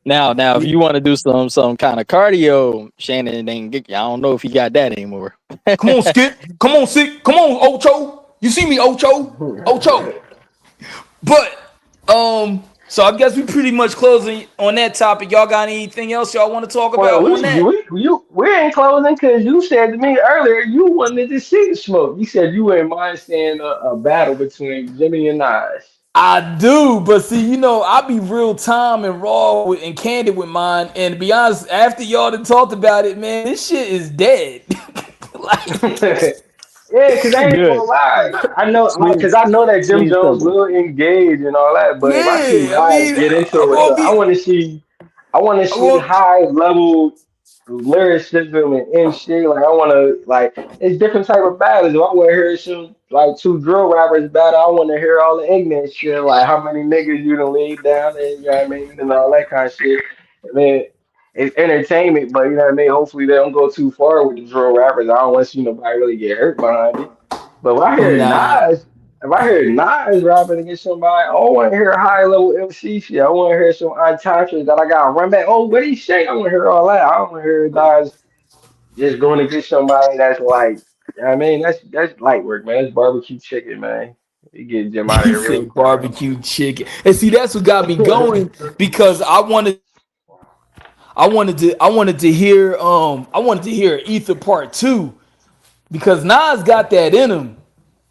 Now, if you want to do some kind of cardio, Shannon ain't get. I don't know if he got that anymore. come on, Skip. Come on, Skip. Come on, Ocho. You see me, Ocho. Ocho. But so I guess we pretty much closing on that topic. Y'all got anything else y'all want to talk Well, about on that? we ain't closing because you said to me earlier you wanted to see the smoke. You said you wouldn't mind seeing a battle between Jimmy and Nas. I do, but see, I be real time and raw and candid with mine. And to be honest, after y'all done talked about it, man, this shit is dead. like, Yeah, because I ain't gonna Good, lie. I know, like, smooth, because I know that Jim smooth Jones silver. will engage and all that. But if I see yeah, I Nas mean, get into it, I want to see, I I want to see want, high level lyricism and shit. Like I want to like it's different type of battles. If I want to hear some like two drill rappers battle, I want to hear all the ignorant shit, like how many niggas you done laid down and you know what I mean, and all that kind of shit. And then it's entertainment, but you know what I mean. Hopefully they don't go too far with the drill rappers. I don't want to see nobody really get hurt behind it. But nah. If I hear Nas rapping against somebody, I want to hear high level MC shit. I want to hear some untouchables that I got to run back. Oh, what he say? I want to hear all that. I don't want to hear Nas just going to get somebody that's like, I mean, that's light work, man. That's barbecue chicken, man. You get Jim out of He here real said quick. barbecue chicken. And see, that's what got me going because I wanted to hear Ether Part 2 because Nas got that in him.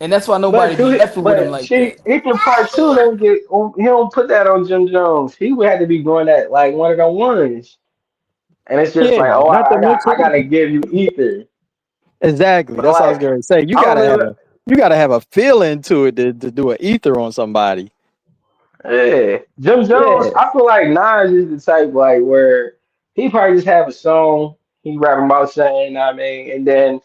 And that's why nobody be effing with him But like see, that. Ethan Part Two don't get he don't put that on Jim Jones. He would have to be going at like one of the ones, and it's just Yeah, like, oh, not to I mention gotta give you Ether. exactly. But That's what I was like, gonna say. You I gotta have a remember. you gotta have a feeling to it to do an ether on somebody. Yeah, Jim Jones. Yeah. I feel like Nas is the type like where he probably just have a song he rap about saying, I mean, and then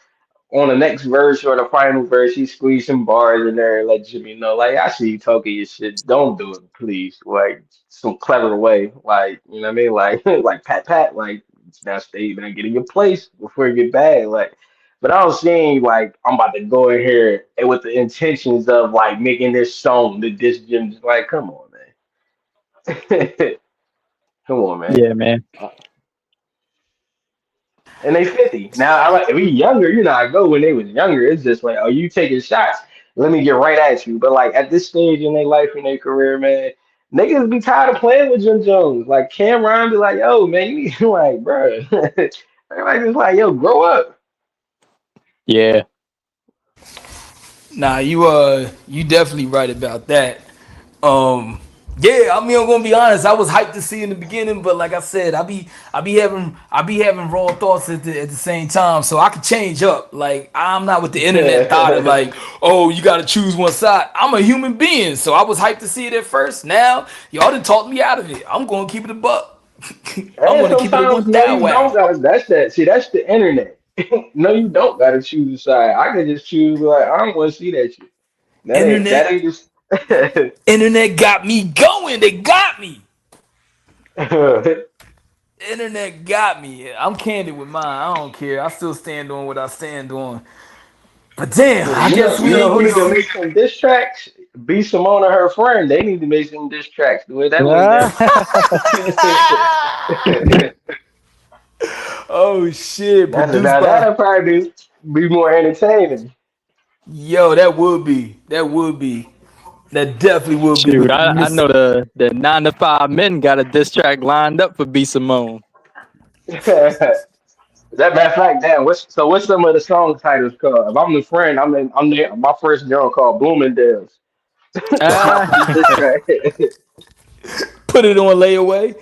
on the next verse or the final verse, he squeeze some bars in there and let Jimmy know, like, I see you talking your shit. Don't do it, please. Like, some clever way. Like, you know what I mean? Like, like pat, like, now stay, man, get in your place before you get bad. Like, but I was saying, like, I'm about to go in here and with the intentions of, like, making this song that this Jim, just like, come on, man. Come on, man. Yeah, man. And they 50. Now, I like we younger, you know, I go when they was younger. It's just like, oh, you taking shots. Let me get right at you. But like at this stage in their life and their career, man, niggas be tired of playing with Jim Jones. Like Cameron be like, yo, man, you need like, bro. Everybody just like, yo, grow up. Yeah. Nah, you definitely right about that. Yeah, I mean, I'm gonna be honest. I was hyped to see in the beginning, but like I said, I be having raw thoughts at the same time, so I could change up. Like I'm not with the internet thought of like, oh, you got to choose one side. I'm a human being, so I was hyped to see it at first. Now y'all done talked me out of it. I'm gonna keep it a buck. I'm And gonna keep it a sometimes one no, thou you don't wow. gotta. That's that. See, that's the internet. No, you don't gotta choose a side. I can just choose like I don't want to see that shit. That Internet, ain't just. internet got me going. They got me. Internet got me. I'm candid with mine. I don't care. I still stand on what I stand on. But damn, Yeah, I guess you know who we need to make some diss tracks? B Simone and her friend. They need to make some diss tracks. The way that went down. oh shit, produced Now by that'll probably be more entertaining. yo, that definitely would be Shoot, with I Miss know the 9 to 5 men got a diss track lined up for B Simone. That matter of fact, damn. What's some of the song titles called? If I'm the friend, I'm the my first girl called Bloomingdale's. That's my Ah, first diss track. put it on layaway.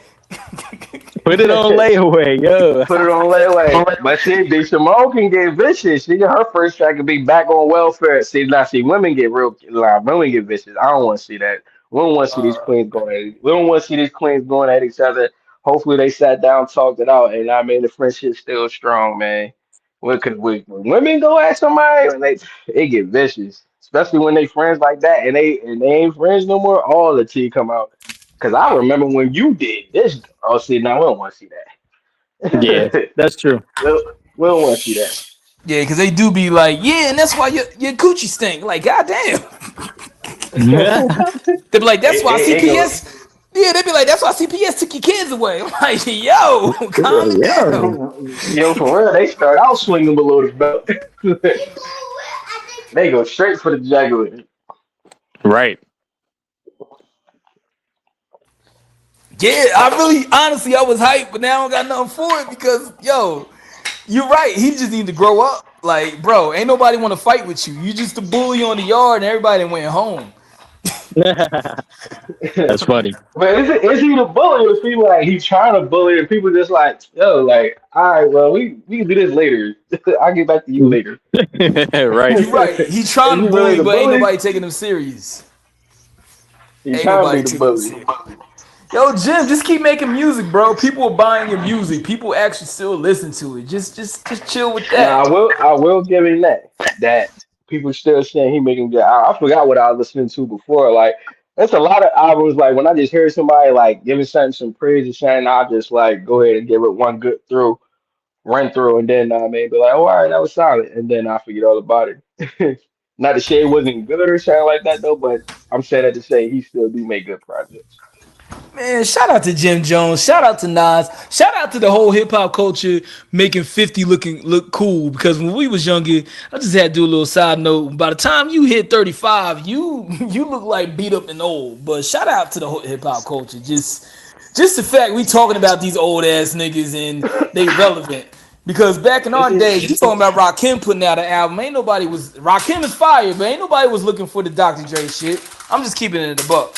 put it on layaway, yo. Put it on layaway. But see, the Simone can get vicious. She her first track could be back on welfare. See, now see, women get real like, women get vicious. I don't want to see that. We don't want to see these queens going at we don't want to see these queens going at each other. Hopefully they sat down, talked it out, and I mean the friendship's still strong, man. Because when women go at somebody, when they get vicious, especially when they friends like that, and they ain't friends no more. All the tea come out. Cause I remember when you did this. Oh, see, now we don't want to see Yeah, that. that's true. We don't want to see that. Yeah, because they do be like, yeah, and that's why your coochie stink. Like, goddamn. They be like, that's why It go. CPS. Yeah, they be like, that's why CPS took your kids away. I'm like, yo, calm it down. Yo, Yo, for real, they start out swinging below the belt. They go straight for the jugular. right. Yeah, I really, honestly, I was hyped, but now I don't got nothing for it because, yo, you're right. He just need to grow up. Like, bro, ain't nobody want to fight with you. You just a bully on the yard, and everybody went home. That's funny. But is he the bully or is he like he's trying to bully and people just like, yo, like, all right, well, we can do this later. I'll get back to you later. right. You're right. He Is trying he to really bully, the but ain't bully? nobody taking him serious. He's Ain't trying to nobody be the taking him bully. serious. Yo, Jim, just keep making music, bro. People are buying your music. People actually still listen to it. Just chill with Now that. I will give him that people still saying he making good. I forgot what I was listening to before. Like there's a lot of albums like when I just hear somebody like giving something some praise or something, I just like go ahead and give it one good through, run through, and then maybe like, oh, all right, that was solid, and then I forget all about it. Not to say it wasn't good or something like that though, but I'm saying that to say he still do make good projects. Man, shout out to Jim Jones. Shout out to Nas. Shout out to the whole hip hop culture making 50 look cool. Because when we was younger, I just had to do a little side note. By the time you hit 35, you look like beat up and old. But shout out to the whole hip hop culture. Just the fact we talking about these old ass niggas and they relevant. Because back in This our day, is you talking about Rakim putting out an album. Ain't nobody was Rakim is fire, but ain't nobody was looking for the Dr. Dre shit. I'm just keeping it in the buck.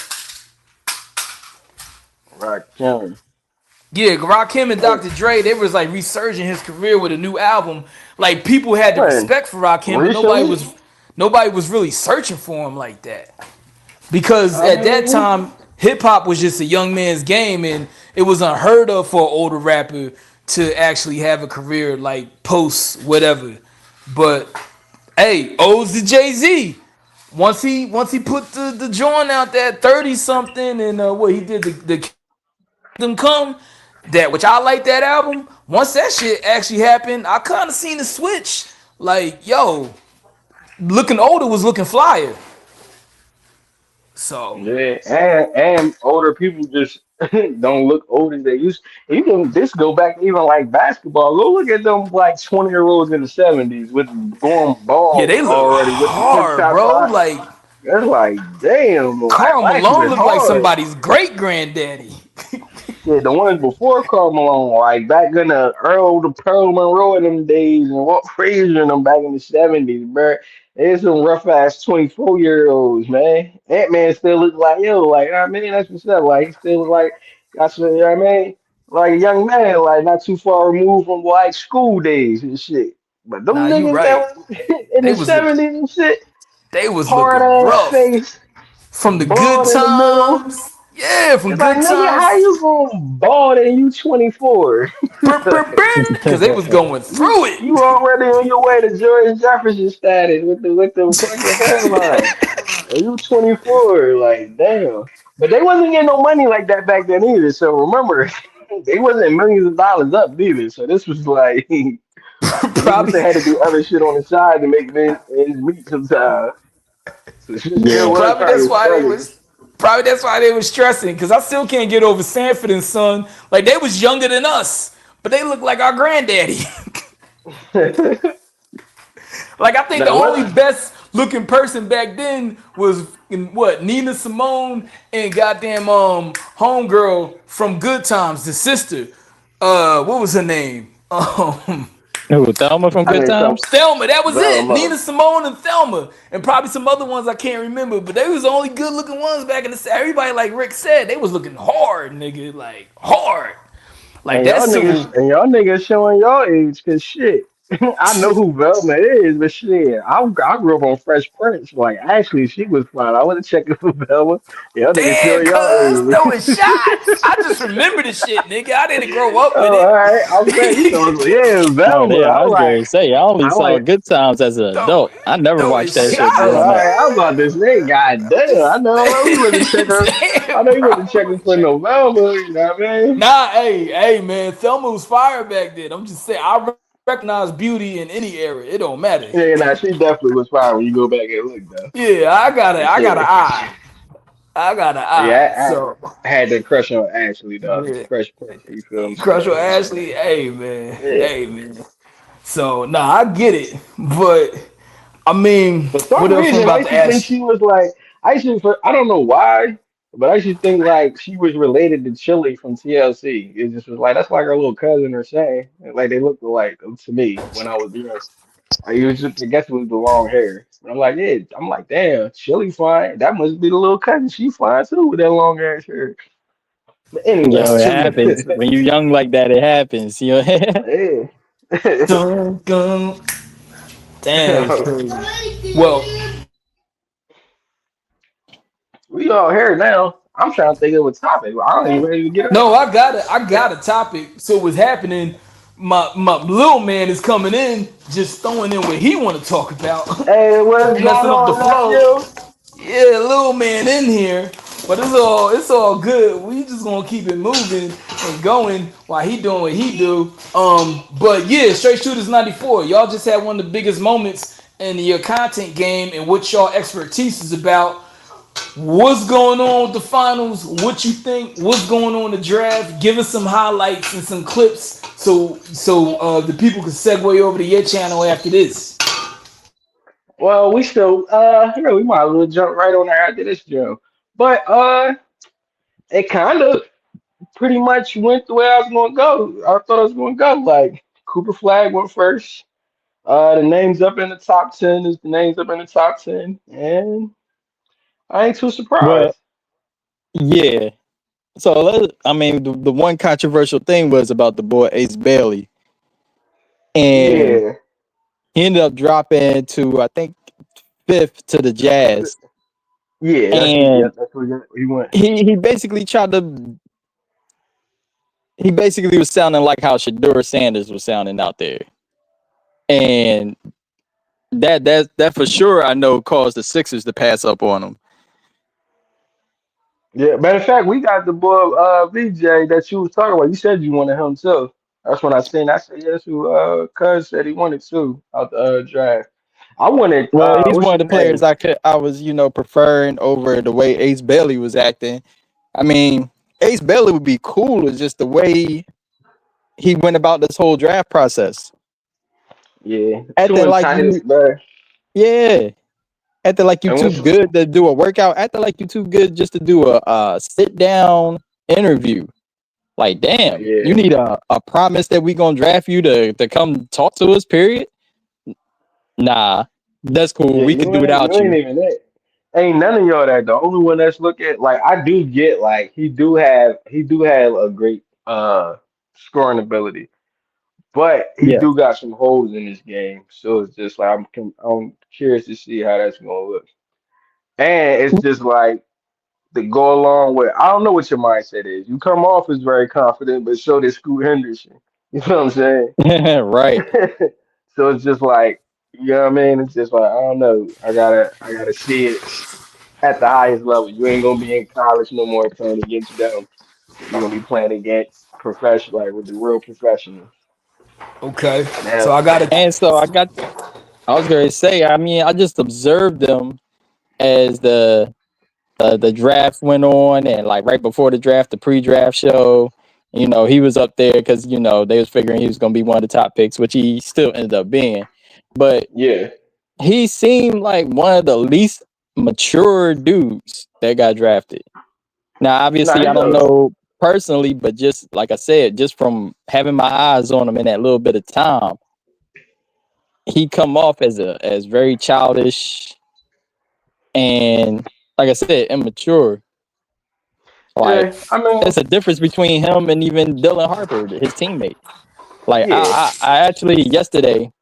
right, Cameron. Yeah, Rakim and Hey, Dr. Dre, they was like resurging his career with a new album. Like people had the when respect for Rakim, but nobody recently? was nobody was really searching for him like that. Because I at that mean, time, hip hop was just a young man's game, and it was unheard of for an older rapper to actually have a career like post whatever. But hey, owes to Jay Z. Once he put the joint out there, 30 something, and what he did the Kingdom Come, that which I like that album. Once that shit actually happened, I kind of seen the switch. Like yo, looking older was looking flyer. So yeah, and older people just don't look old as they used. You can just go back even like basketball. Go look at them like 20-year-olds in the 70s with going yeah, bald they look already with the tip hard, top bro. high. Like It's like damn, like Karl life Malone is looked like hard. somebody's great granddaddy. Yeah, the ones before Karl Malone, like back in the Earl the Pearl Monroe in them days and Walt Frazier and them back in the 70s, bro. There's some rough ass 24-year-olds, man. Ant Man still look like yo, like I mean that's what's up. Like he still look like that's what you know what I mean? Like a young man, like not too far removed from like school days and shit. But them Nah, you niggas that right. was in They the was looking 70s and shit, they was hard looking ass rough. face, From the good bald in the middle. times. Yeah, from It's like, good nigga, times. how you going bald and you 24? Because they was going through it. You already on your way to George Jefferson status with the fucking hairline. And you 24, like damn. But they wasn't getting no money like that back then either. So remember, they wasn't millions of dollars up either. So this was like niggas probably that had to do other shit on the side to make ends meet sometimes. So shit still Yeah. was probably probably that's a why they struggle. was probably that's why they was stressing. Because I still can't get over Sanford and Son. Like they was younger than us, but they look like our granddaddy. Like I think the Now only what? best looking person back then was in what Nina Simone and goddamn homegirl from Good Times, the sister. What was her name? Who, Thelma from I Good need some Times? Thelma. That was it. Velma. Nina Simone and Thelma, and probably some other ones I can't remember. But they was the only good looking ones back in the. Everybody like Rick said, they was looking hard, nigga, like hard. Like And that y'all civil. niggas showing y'all age, cause shit. I know who Velma is, but shit, I grew up on Fresh Prince. Like, actually, she was fine. I wasn't checking for Velma. Y'all niggas Damn, showing y'all cuz age. throwing shots. I just remember the shit, nigga. I didn't grow up with Oh, all it. right. I'm saying, you know, yeah, Oh, Velma. yeah, I was going to say, I only I'm saw like, Good Times as an Throwing, adult. I never throwing watched that shit oh, all shots, growing up. right. I'm man. about this nigga. God damn. I know we wasn't checking. I Damn, know you bro. wasn't checking for no Velma. You know what I mean? Nah, hey, man. Thelma was fire back then. I'm just saying, I recognize beauty in any era. It don't matter. Yeah, nah, she definitely was fine when you go back and look though. Yeah, For I got an sure. eye. I got an eye. Yeah, So I had that crush on Ashley though. yeah. Fresh Prince, you feel me? Crush on So Ashley. Hey man. yeah. Hey man. So nah, I get it. But I mean, For what some else I'm reason, I about used to to think ask she was like I don't know why, but I used to think like she was related to Chili from TLC. It just was like that's like her little cousin or something. Like they looked alike to me when I was young. I used to guess it was the long hair. But I'm like, yeah, I'm like, damn, Chili fine. That must be the little cousin. She fine too with that long ass hair. But Yo, anyway, that's it true. happens. When you're young like that, it happens. You know? yeah. Dun, dun. Damn, it's crazy. Well, We all here now. I'm trying to think of a topic. I don't even ready to get no, up. I got a topic. So what's happening? My little man is coming in, just throwing in what he want to talk about, Hey, what's going messing up the on, flow. nephew? Yeah, little man in here, but it's all good. We just gonna keep it moving and going while he doing what he do. But yeah, Straight Shooters 94. Y'all just had one of the biggest moments in your content game and what y'all expertise is about. What's going on with the finals? What you think? What's going on in the draft? Give us some highlights and some clips so the people can segue over to your channel after this. Well, we still here we might as well jump right on there after this jump. But it kind of pretty much went the way I was gonna go. I thought I was gonna go. Like Cooper Flag went first. The names up in the top 10 is the names up in the top 10, and I ain't too Well, surprised. yeah. So, I mean, the one controversial thing was about the boy Ace Bailey. And Yeah, he ended up dropping to, I think, fifth to the Jazz, Yeah, and that's where he went. he basically tried to. He basically was sounding like how Shedeur Sanders was sounding out there, and that for sure I know caused the Sixers to pass up on him. Yeah, matter of fact, we got the boy VJ that you was talking about. You said you wanted him too. That's when I seen. I said yes. Who Cuz said he wanted to out the draft. I wanted Well, he's what's one of his the players name? I was preferring over the way Ace Bailey was acting. I mean, Ace Bailey would be cool. It's just the way he went about this whole draft process. Yeah, too Acting like entitled, bro. yeah, acting like you And too what's good to do a workout. Acting like you too good just to do a sit down interview. Like, damn, yeah. you need a promise that we gonna draft you to come talk to us. Period. Nah, that's cool. Yeah, We could do you without ain't you. even that. Ain't none of y'all that. The only one that's look at like I do get like he do have a great scoring ability, but he Yeah. do got some holes in his game. So it's just like I'm curious to see how that's gonna look. And it's just like to go along with I don't know what your mindset is. You come off as very confident, but so did Scoot Henderson. You know what I'm saying? Right. So it's just like you know what I mean? It's just like I don't know. I gotta see it at the highest level. You ain't gonna be in college no more playing against them. You're gonna be playing against professional, like with the real professionals. Okay, so Now, I got to. And so I was going to say, I mean, I just observed them as the draft went on, and like right before the draft, the pre-draft show, he was up there because they was figuring he was going to be one of the top picks, which he still ended up being. But yeah. he seemed like one of the least mature dudes that got drafted. Now, Nah, obviously, he I don't does. know personally, but just like I said, just from having my eyes on him in that little bit of time, he come off as very childish and, like I said, immature. Like, Yeah, I mean, it's a difference between him and even Dylan Harper, his teammate. Like, yeah. I actually yesterday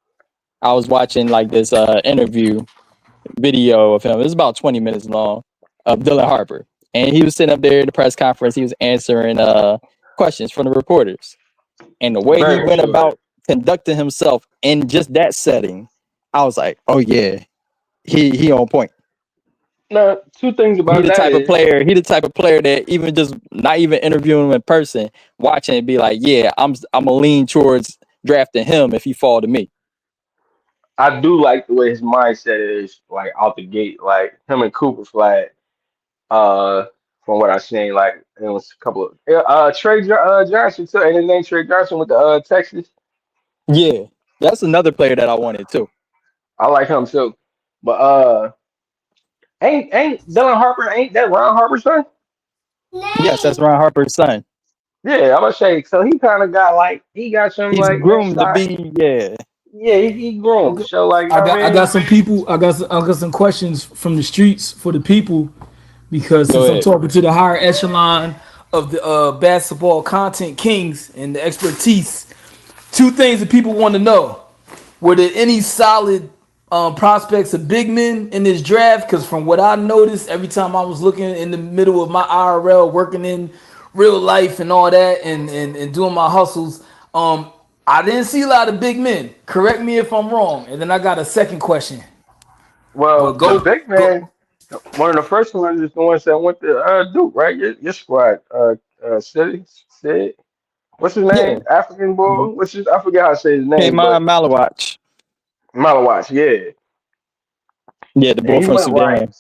I was watching like this interview video of him. It was about 20 minutes long of Dylan Harper, and he was sitting up there in the press conference. He was answering questions from the reporters, and the way he Very went mature. about conducting himself in just that setting, I was like, oh yeah, he on point. Now, two things He about the that type of is player. He the type of player that even just not even interviewing him in person, watching it, be like, yeah, I'm gonna lean towards drafting him if he fall to me. I do like the way his mindset is, like out the gate. Like him and Cooper Flag, uh, from what I seen, like it was a couple of Johnson too. And his name Trey Johnson with the Texas. Yeah, that's another player that I wanted too. I like him too. But ain't Dylan Harper ain't that Ron Harper's son? Yes, that's Ron Harper's son. Yeah, I'm gonna say so. He kind of got like he got some He's like groomed to inside. be, yeah. Yeah, he groomed. Okay, So like you know what I I got mean? some people. I got some questions from the streets for the people because Go since I'm ahead. talking to the higher echelon of the basketball content kings and the expertise, two things that people want to know: were there any solid prospects of big men in this draft? Because from what I noticed, every time I was looking in the middle of my IRL, working in real life and all that, and doing my hustles, I didn't see a lot of big men. Correct me if I'm wrong. And then I got a second question. But Well, the big go. man, one of the first ones is the ones that went to Duke, right? Your squad, Sid. What's his Yeah. name? African boy. What's his? I forget how to say his name, K'Mon but Malawach. Malawach. Yeah, Yeah, the and boy he from went like Sudan.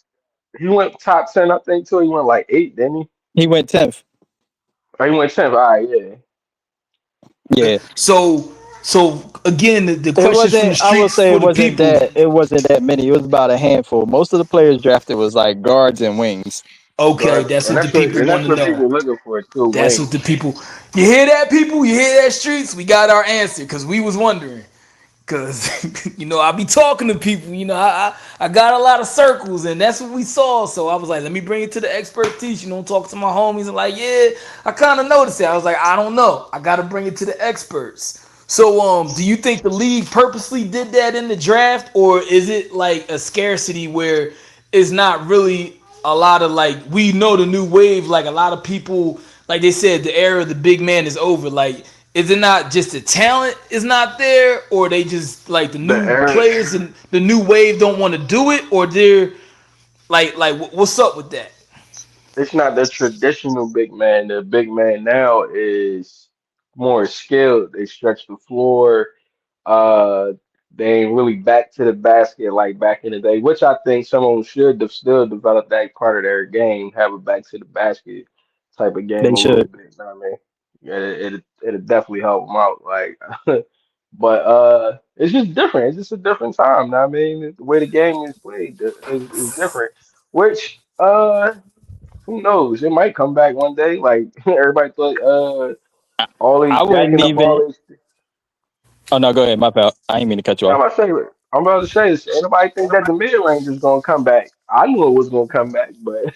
he went top 10, I think, too. He went like eight, didn't he? He went 10th. Or he went 10th. All right, yeah. Yeah. So again, the It questions from the wasn't, I will streets say for the people. it wasn't that many. It was about a handful. Most of the players drafted was like guards and wings. Okay, Guard, that's what the people and want that's to what know. people looking for too. That's what the Wings. people. You hear that, people? You hear that, streets? We got our answer because we was wondering. Cause I be talking to people. I got a lot of circles, and that's what we saw. So I was like, let me bring it to the expertise. Talk to my homies and like, yeah, I kind of noticed it. I was like, I don't know. I got to bring it to the experts. So, do you think the league purposely did that in the draft, or is it like a scarcity where it's not really a lot of like we know the new wave, like a lot of people, like they said, the era of the big man is over. Like, is it not just the talent is not there, or they just like the The new era, players and the new wave don't want to do it, or they're like what's up with that? it's not the traditional big man. The big man now is more skilled. They stretch the floor. Uh, they ain't really back to the basket like back in the day, which I think some of them should have still develop that part of their game, have a back to the basket type of They game a little should. bit. You know what I mean? Yeah, it'll definitely help them out. Like, but it's just different. It's just a different time. Know what I mean, the way the game is played is different. Which who knows? It might come back one day. Like everybody thought, all these I wouldn't jacking up even. all these. Oh no, go ahead. My pal. I ain't mean to cut you Yeah, off. I'm about to say this. Anybody think that the mid range is gonna come back? I knew it was gonna come back, but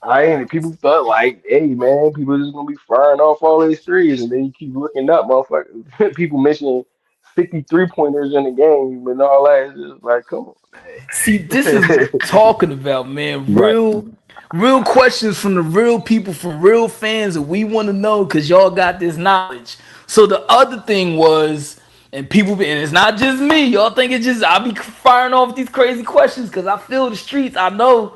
I ain't. People thought like, hey man, people just gonna be firing off all these threes, and then you keep looking up, motherfuckers. People missing 53 pointers in the game and all that. It's just like, come on, See, this is man. talking about, man, Right. real questions from the real people, from real fans that we want to know because y'all got this knowledge. So the other thing was, and and it's not just me. Y'all think it's just I be firing off these crazy questions because I feel the streets. I know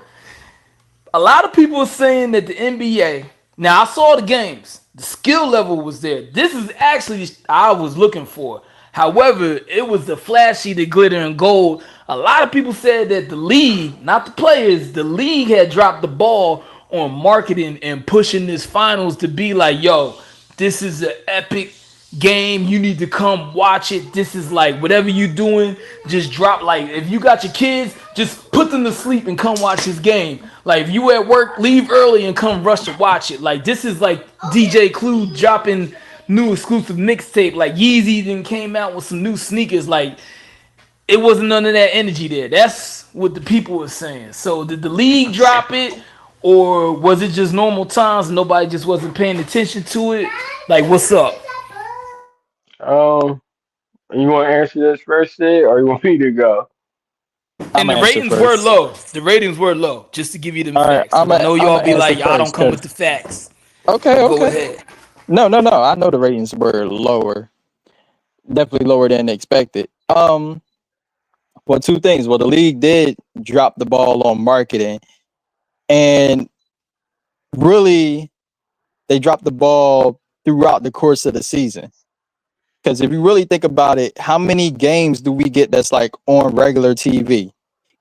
a lot of people are saying that the NBA. Now I saw the games. The skill level was there. This is actually I was looking for. However, it was the flashy, the glitter and gold. A lot of people said that the league, not the players, the league had dropped the ball on marketing and pushing this finals to be like, yo, this is an epic game. You need to come watch it. This is like whatever you doing, just drop like if you got your kids, just put them to sleep and come watch this game. Like if you at work, leave early and come rush to watch it. Like this is like DJ Clue dropping new exclusive mixtape. Like Yeezy then came out with some new sneakers. Like it wasn't none of that energy there. That's what the people were saying. So did the league drop it? Or was it just normal times and nobody just wasn't paying attention to it? Like, what's up? um, you want to answer this first, Sid, or you want me to go? And I'm the gonna answer ratings were first. low. The ratings were low, just to give you them All right. facts. Because I know I'm y'all gonna be answer like, y'all don't first come because with the facts. okay, But go okay. ahead. No. I know the ratings were lower, definitely lower than expected. Well, two things. Well, the league did drop the ball on marketing, and really, they dropped the ball throughout the course of the season. Because if you really think about it, how many games do we get that's like on regular TV?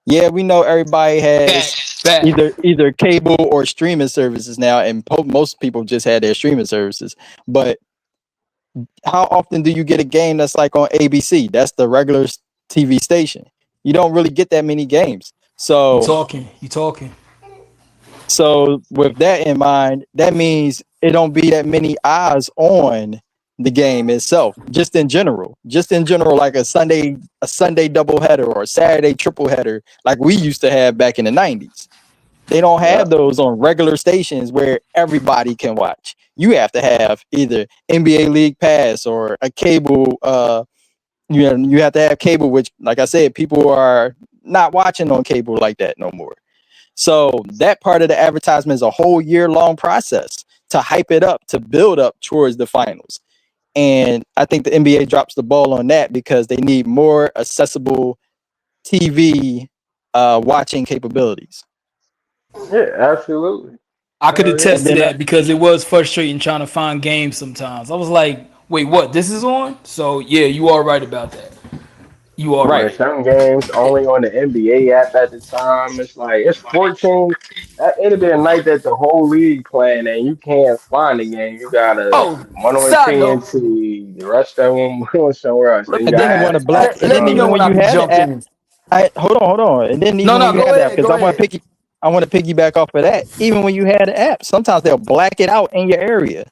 Yeah, we know everybody has Facts. Facts. either cable or streaming services now, and most people just had their streaming services. But how often do you get a game that's like on ABC? That's the regular TV station. You don't really get that many games. You So talking. You talking. with that in mind, that means it don't be that many eyes on the game itself. Just in general, like a Sunday doubleheader or a Saturday triple header, like we used to have back in the '90s. They don't Yeah. have those on regular stations where everybody can watch. You have to have either NBA League Pass or a cable. You have to have cable, which, like I said, people are not watching on cable like that no more. So that part of the advertisement is a whole year long process to hype it up, to build up towards the finals. And I think the NBA drops the ball on that because they need more accessible TV watching capabilities. Yeah, absolutely. I could Hell yeah. attest And to then that because it was frustrating trying to find games sometimes. I was like, wait, what? This is on? So, yeah, you are right about that. You are right, Yeah, right. certain games only on the NBA app at the time. It's like it's 14. It'll be a night that the whole league playing and you can't find the game. You gotta Oh, one on side note. TNT, the rest of them going somewhere else. Then you and gotta then they want have to black, and Let then me know even when when I you can have the jump app, in. hold on, and then No, even when no, you go have the app, ahead. because Go ahead. I want to piggyback off of that. Even when you had the app, sometimes they'll black it out in your area.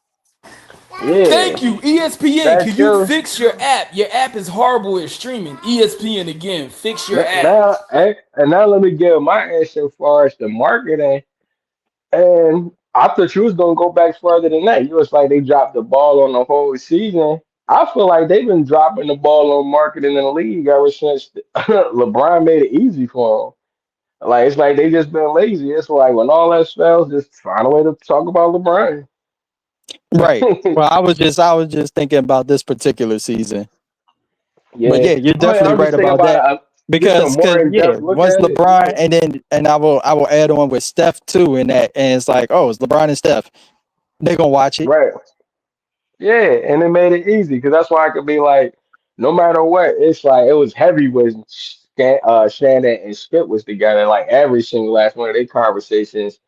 yeah, Thank you, ESPN. that Can you too. fix your app? Your app is horrible at streaming. ESPN again, fix your app. And now let me give my answer as far as the marketing. And I thought you was gonna go back further than that. You was like they dropped the ball on the whole season. I feel like they've been dropping the ball on marketing in the league ever since LeBron made it easy for them. Like it's like they just been lazy. It's like when all that fails, just find a way to talk about LeBron. Right. Well, I was just thinking about this particular season. But Yeah. yeah, you're I mean, definitely I'm just right thinking about about that. just a Because more in yeah, depth look once at it. LeBron Yeah. and I will add on with Steph too in that, and it's like, oh, it's LeBron and Steph. They're gonna watch it. Right. Yeah, and it made it easy because that's why I could be like, no matter what, it's like it was heavy when Shannon and Skip was together. Like every single last one of their conversations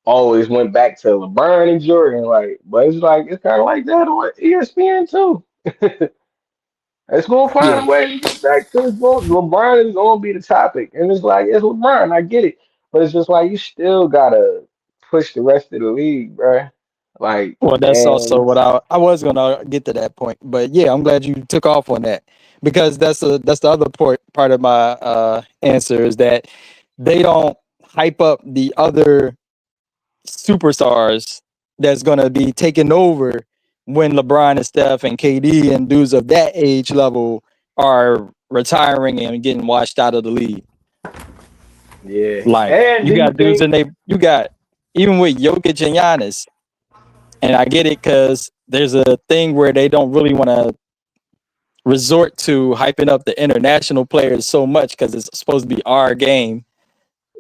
always went back to LeBron and Jordan. Like, but it's like it's kind of like that on ESPN too. It's gonna find Yeah, a way to get back to LeBron is gonna be the topic, and it's like it's LeBron. I get it, but it's just like you still gotta push the rest of the league, bruh. Like, Well, that's also and what I was gonna get to that point. But yeah, I'm glad you took off on that because that's the other part of my answer is that they don't hype up the other superstars that's gonna be taking over when LeBron and Steph and KD and dudes of that age level are retiring and getting washed out of the league. yeah. Like And you do you got dudes think? and you got even with Jokic and Giannis, and I get it because there's a thing where they don't really want to resort to hyping up the international players so much because it's supposed to be our game,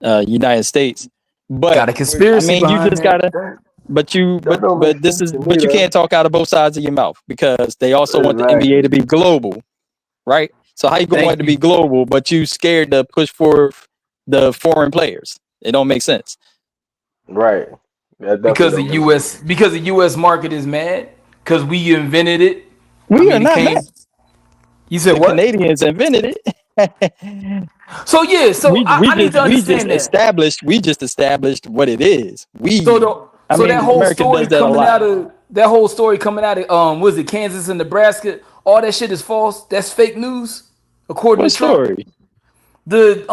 United States. But got a I conspiracy mean, you behind just that. gotta. But you, That don't make but this sense is, to me but you though. can't talk out of both sides of your mouth because they also want the NBA Exactly. to be global, right? So how you gonna want it Thank to be you. global, but you scared to push for the foreign players? It don't make sense. Right. That definitely Because the don't make sense. US market is mad because we invented it. I We are mean, it not mad. came. You said The what? Canadians invented it. So yeah, so I need to We just understand that. established what it is. So the I so that mean, whole America story does that a coming lot. out of was it Kansas and Nebraska? All that shit is false. That's fake news, according What to Trump. story? The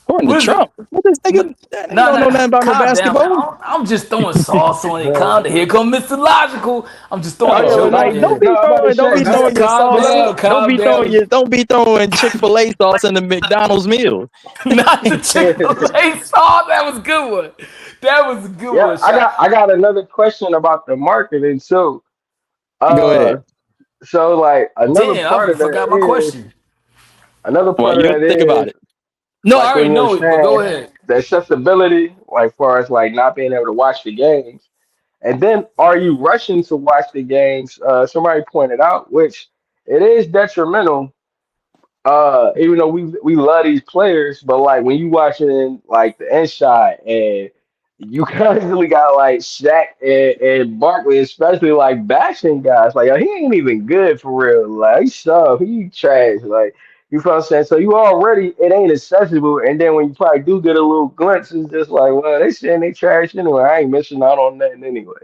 According to what is it? Trump, what this nigga? He Nah, don't know nah, nothing about no calm down, man. basketball. I'm just throwing sauce on it. Calm down. Here come Mr. Logical. I'm just throwing Oh a yeah, Oh, but joke out like no, don't there. be no. I'm about to throwing, say, don't be throwing your Calm but sauce. let me. down, calm down. Don't be throwing Chick-fil-A sauce in the McDonald's meal. Not the Chick-fil-A sauce. That was a good one. That was a good Yeah, one. Shot. I got another question about the marketing too. Go ahead. Uh, so like Damn, I forgot my question. another Well, part you of have that to think about is it. No, I like already when you're know it, but go saying ahead. the accessibility, like far as like not being able to watch the games, and then are you rushing to watch the games? Somebody pointed out, which it is detrimental. Even though we love these players, but like when you watching like the inside and you constantly got like Shaq and Barkley, especially like bashing guys, like yo, he ain't even good for real. Like he suck, he trash. Like you feel what I'm saying? So you already it ain't accessible, and then when you probably do get a little glimpse, it's just like, well, they saying they trash anyway. I ain't missing out on nothing anyway.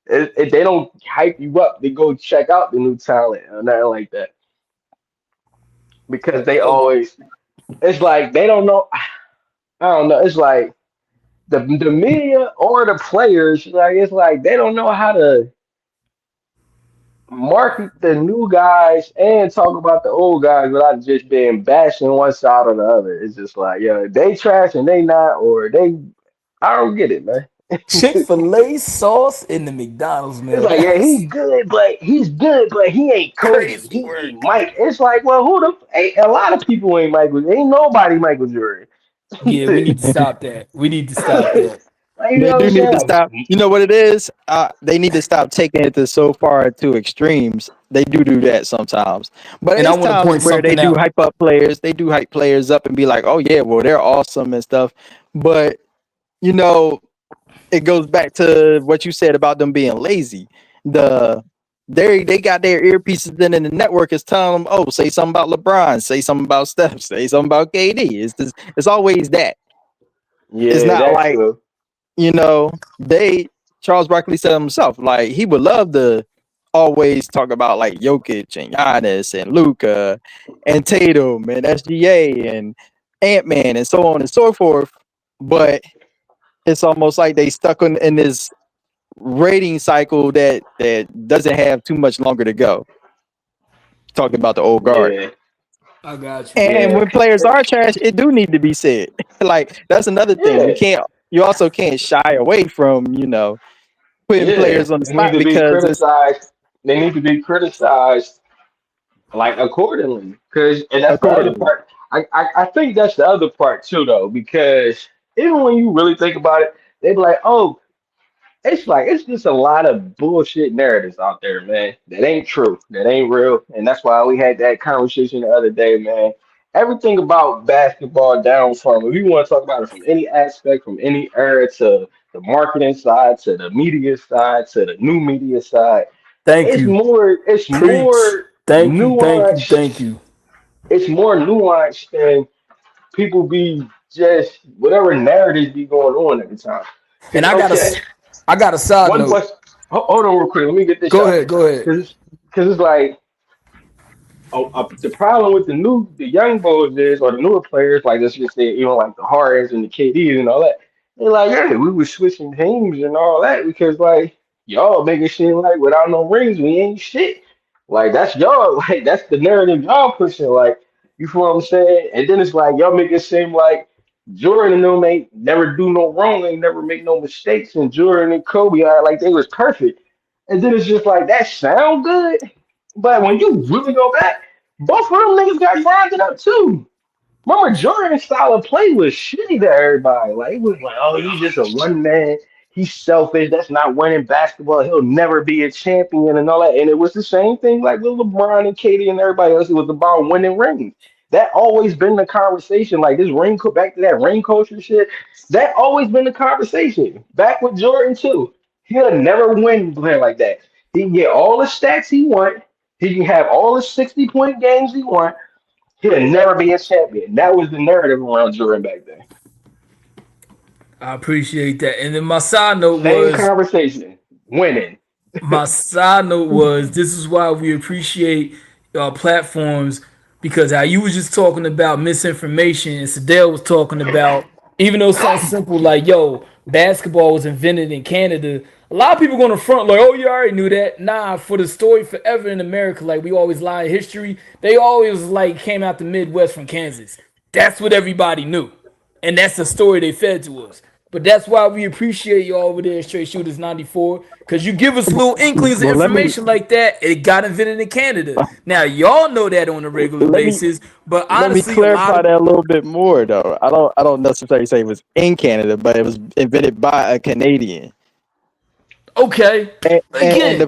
They don't hype you up to go check out the new talent or nothing like that because they So always it's like they don't know. I don't know. It's like the media or the players, like it's like they don't know how to market the new guys and talk about the old guys without just being bashing one side or the other. It's just like, yeah, they trash and they not, or they. I don't get it, man. Chick-fil-A sauce in the McDonald's It's meal. like, yeah, That's he's good, but he ain't Kobe. crazy He ain't work. Mike. It's like, well, who the? Ain't, a lot of people ain't Michael. Ain't nobody Michael Jordan. Yeah, we need to stop that. We need to stop that. Like, you They know what I'm do need saying? to stop. You know what it is? They need to stop taking it to so far to extremes. They do that sometimes, but And I it's want to times point where they something do out. hype up players. They do hype players up and be like, "Oh yeah, well they're awesome and stuff." But you know, it goes back to what you said about them being lazy. The they got their earpieces in, and the network is telling them, "Oh, say something about LeBron, say something about Steph, say something about KD." It's always that. It's Yeah, not that's like true. they Charles Barkley said himself, like he would love to always talk about like Jokic and Giannis and Luca and Tatum and SGA and Ant-Man and so on and so forth. But it's almost like they stuck in this rating cycle that doesn't have too much longer to go. talking about the old guard. Yeah, I got you. And yeah, when players are trash, it do need to be said. Like that's another thing. yeah, You also can't shy away from, putting yeah. players on the They need spot to be because it's criticized. They need to be criticized like accordingly. Cause and that's the other accordingly. part. I think that's the other part too though, because even when you really think about it, they be like, oh, it's just a lot of bullshit narratives out there, man. That ain't true. That ain't real. And that's why we had that conversation the other day, man. Everything about basketball down from if you want to talk about it from any aspect, from any era to the marketing side, to the media side, to the new media side, Thank you. it's Preach. more Thank you. Thank you. nuanced. Thank you. It's more nuanced than people be just whatever narratives be going on at the time. And Because okay, I got a side one note. question. Hold on, real quick. Let me get this Go out. ahead. Go ahead. Because it's like the problem with the young boys is, or the newer players, like let's just say, even like the Hardens and the KDs and all that. They're like, yeah, we was switching teams and all that because like y'all making it seem like without no rings we ain't shit. Like that's y'all, like that's the narrative y'all pushing. Like you feel what I'm saying? And then it's like y'all make it seem like Jordan and them ain't never do no wrong, ain't never make no mistakes, and Jordan and Kobe are like they was perfect. And then it's just like that sound good, but when you really go back, both of them niggas got grinded up too. Remember Jordan's style of play was shitty to everybody. Like it was like, oh, he's just a one man. He's selfish. That's not winning basketball. He'll never be a champion and all that. And it was the same thing like with LeBron and Katie and everybody else. It was about winning rings. That always been the conversation. Like this back to that ring culture shit. That always been the conversation. Back with Jordan too. He'll never win playing like that. He can get all the stats he want. He can have all the 60-point games he want. He'll never be a champion. That was the narrative around Jordan back then. I appreciate that. And then my side note Same was conversation. Winning. this is why we appreciate platforms, because how you was just talking about misinformation and Sadell was talking about, even though it sounds simple like, yo, basketball was invented in Canada, a lot of people going to front like, oh, you already knew that. Nah, for the story forever in America, like we always lie in history, they always like came out the Midwest from Kansas. That's what everybody knew. And that's the story they fed to us. But that's why we appreciate you all over there, Straight Shooters 94, because you give us little inklings of Well, information like that. It got invented in Canada. Now, y'all know that on a regular let me basis, but let me honestly, a lot clarify of. that a little bit more though. I don't necessarily say it was in Canada, but it was invented by a Canadian. Okay. And Again, the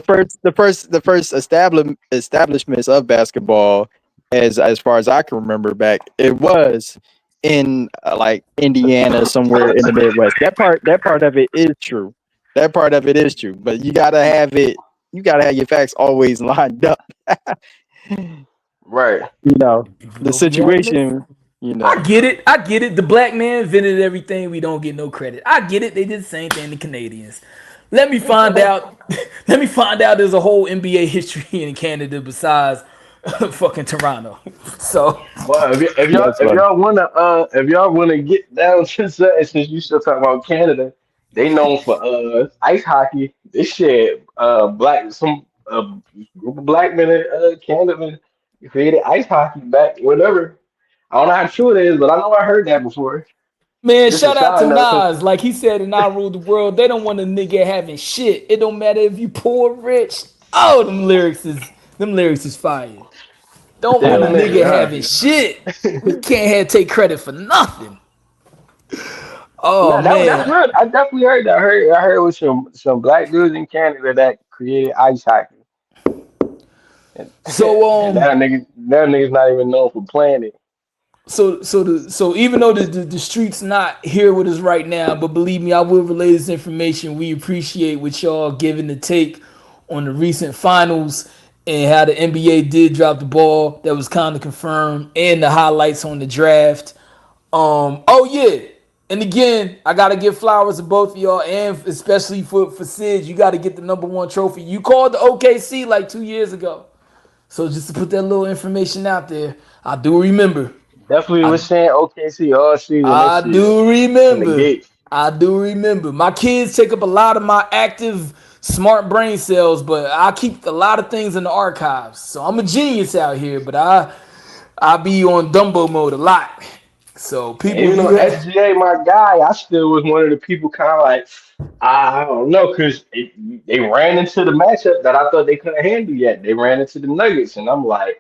first establishments of basketball, as far as I can remember back, it was in like Indiana, somewhere in the Midwest. That part of it is true. That part of it is true. But you gotta have it. You gotta have your facts always lined up. Right. You know if you the open your lips, situation. You I know. get it. I get it. The black man invented everything. We don't get no credit. I get it. They did the same thing to Canadians. Let me find out. Let me find out. There's a whole NBA history in Canada besides fucking Toronto. So Well, That's funny. if y'all wanna get down to that, since you still talking about Canada, they known for ice hockey. This shit black some group of black men in Canada created ice hockey back whatever. I don't know how true it is, but I know I heard that before. man, Just a shout out to side note, 'cause Nas. Like he said in I Rule the World, they don't want a nigga having shit. It don't matter if you poor or rich. Oh, them lyrics is fire. Don't want a them nigga niggas, having shit. We can't have take credit for nothing. Oh no, that's man. real. I definitely heard that. I heard it was some black dudes in Canada that created ice hockey. And, So and that nigga's not even known for playing it. so even though the streets not here with us right now, but believe me, I will relay this information. We appreciate what y'all giving the take on the recent finals and how the NBA did drop the ball. That was kind of confirmed, and the highlights on the draft. Oh yeah. And again, I gotta give flowers to both of y'all, and especially for Sid. You gotta get the #1 trophy. You called the OKC like 2 years ago. So just to put that little information out there, I do remember. Definitely I was saying OKC all season this I season do from the remember. gate. I do remember. My kids take up a lot of my active smart brain cells, but I keep a lot of things in the archives. So I'm a genius out here, but I be on Dumbo mode a lot. So And people, even though you have, SGA my guy, I still was one of the people kind of like, I don't know, because they ran into the matchup that I thought they couldn't handle yet. They ran into the Nuggets, and I'm like,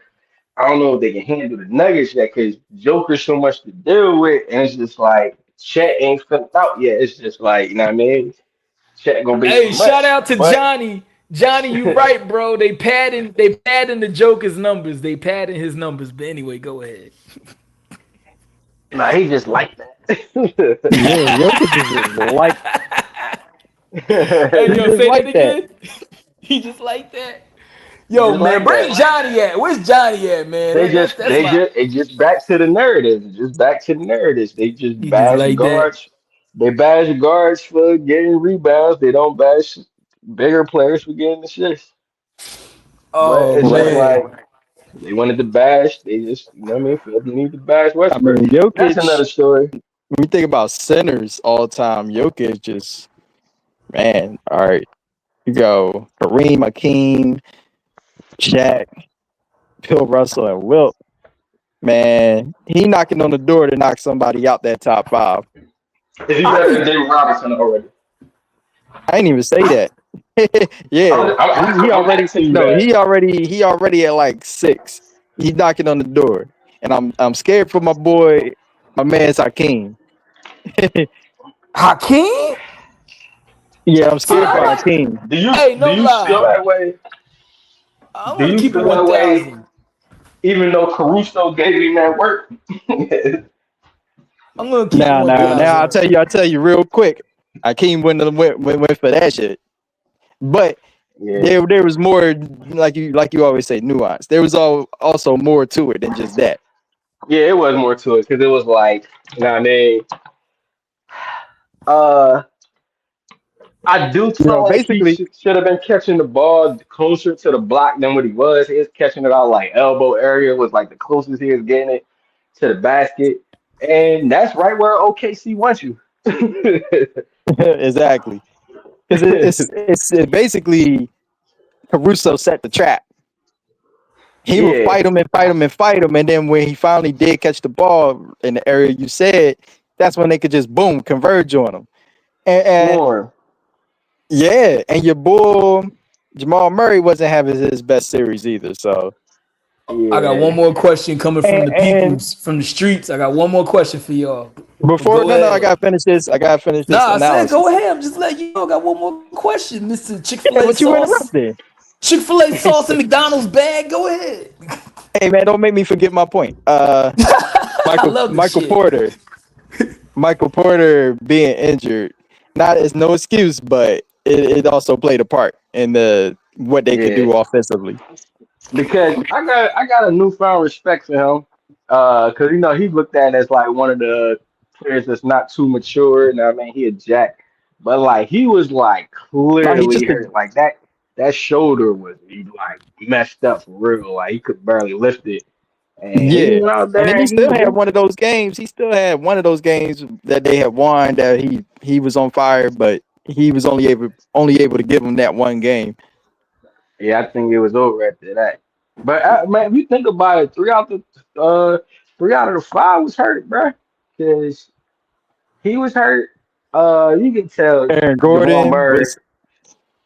I don't know if they can handle the Nuggets yet because Joker's so much to deal with, and it's just like Chet ain't filled out yet. It's just like, you know what I mean? Chet gonna be hey, too shout much. out to But Johnny. Johnny, you right, bro. They padding the Joker's numbers. They padding his numbers. But anyway, go ahead. nah, he just like Yeah, that. Jokic is like Hey, he yo, just say that like that. again. He just like that. Yo, Just man, like bring that. Johnny at. Where's Johnny at, man? They That's just that's they my. just it just back to the narrative. Just back to the narratives. They just He just bash like that. guards. They bash guards for getting rebounds. They don't bash bigger players for getting assists. But Oh it's just Right. like man. they wanted to bash. They just you know what I mean. Felt the need to bash I mean, Westbrook. That's Jokic. another story. When you think about centers all time, Jokic just man. All right, you go Kareem, Hakeem, Shaq, Bill Russell, and Wilt. Man, he knocking on the door to knock somebody out that top five. Is he I better than need. David Robinson already? I ain't even say that. Yeah, he I'm already asking you no, that. he already at like 6. He's knocking on the door, and I'm scared for my boy, my man Hakeem. Hakeem? Yeah, I'm See, scared I for like. Hakeem. Hey, Do no you feel lie. that way? I Do want to you keep it feel that way? 1,000. Even though Caruso gave him that work. I'm gonna keep it Now, 1,000. I'll tell you real quick. Hakeem went for that shit, but Yeah. there was more, like you always say, nuance. There was also more to it than just that. Yeah, it was more to it because it was like, you know what I mean? Uh, I do You feel know, like he basically, should have been catching the ball closer to the block than what he was. He was catching it out like elbow area was like the closest he was getting it to the basket. And that's right where OKC wants you. exactly, because it basically Caruso set the trap. He would Yeah, fight him and fight him and fight him, and then when he finally did catch the ball in the area you said, that's when they could just boom converge on him. And swarm. yeah, and your bull Jamal Murray wasn't having his best series either. So I got one Yeah. more question coming from the and peoples, from the streets. I got one more question for y'all. But before go no, I ahead. gotta finish this. I gotta finish this Nah, I said go analysis. ahead. I'm just letting you know. I got one more question, Mr. Chick Fil Yeah, A but you sauce. interrupted. Chick Fil A sauce in McDonald's bag. Go ahead. Hey man, don't make me forget my point. I love this Michael shit. Porter. Michael Porter being injured, not as no excuse, but it also played a part in the what they could Yeah. do offensively. Because I got a newfound respect for him. Cause you know he looked at as like one of the players that's not too mature. And I mean he a jack, but like he was like No, he clearly just hurt. Like that shoulder was he like messed up for real. Like he could barely lift it. And he yeah. went out And then there he and still had one of those games. He still had one of those games that they had won that he was on fire, but he was only able to give him that one game. yeah, I think it was over after that. But man, if you think about it, uh 3 out of the 5 was hurt, bro. Because he was hurt. You can tell Aaron Jamal Gordon Murray, was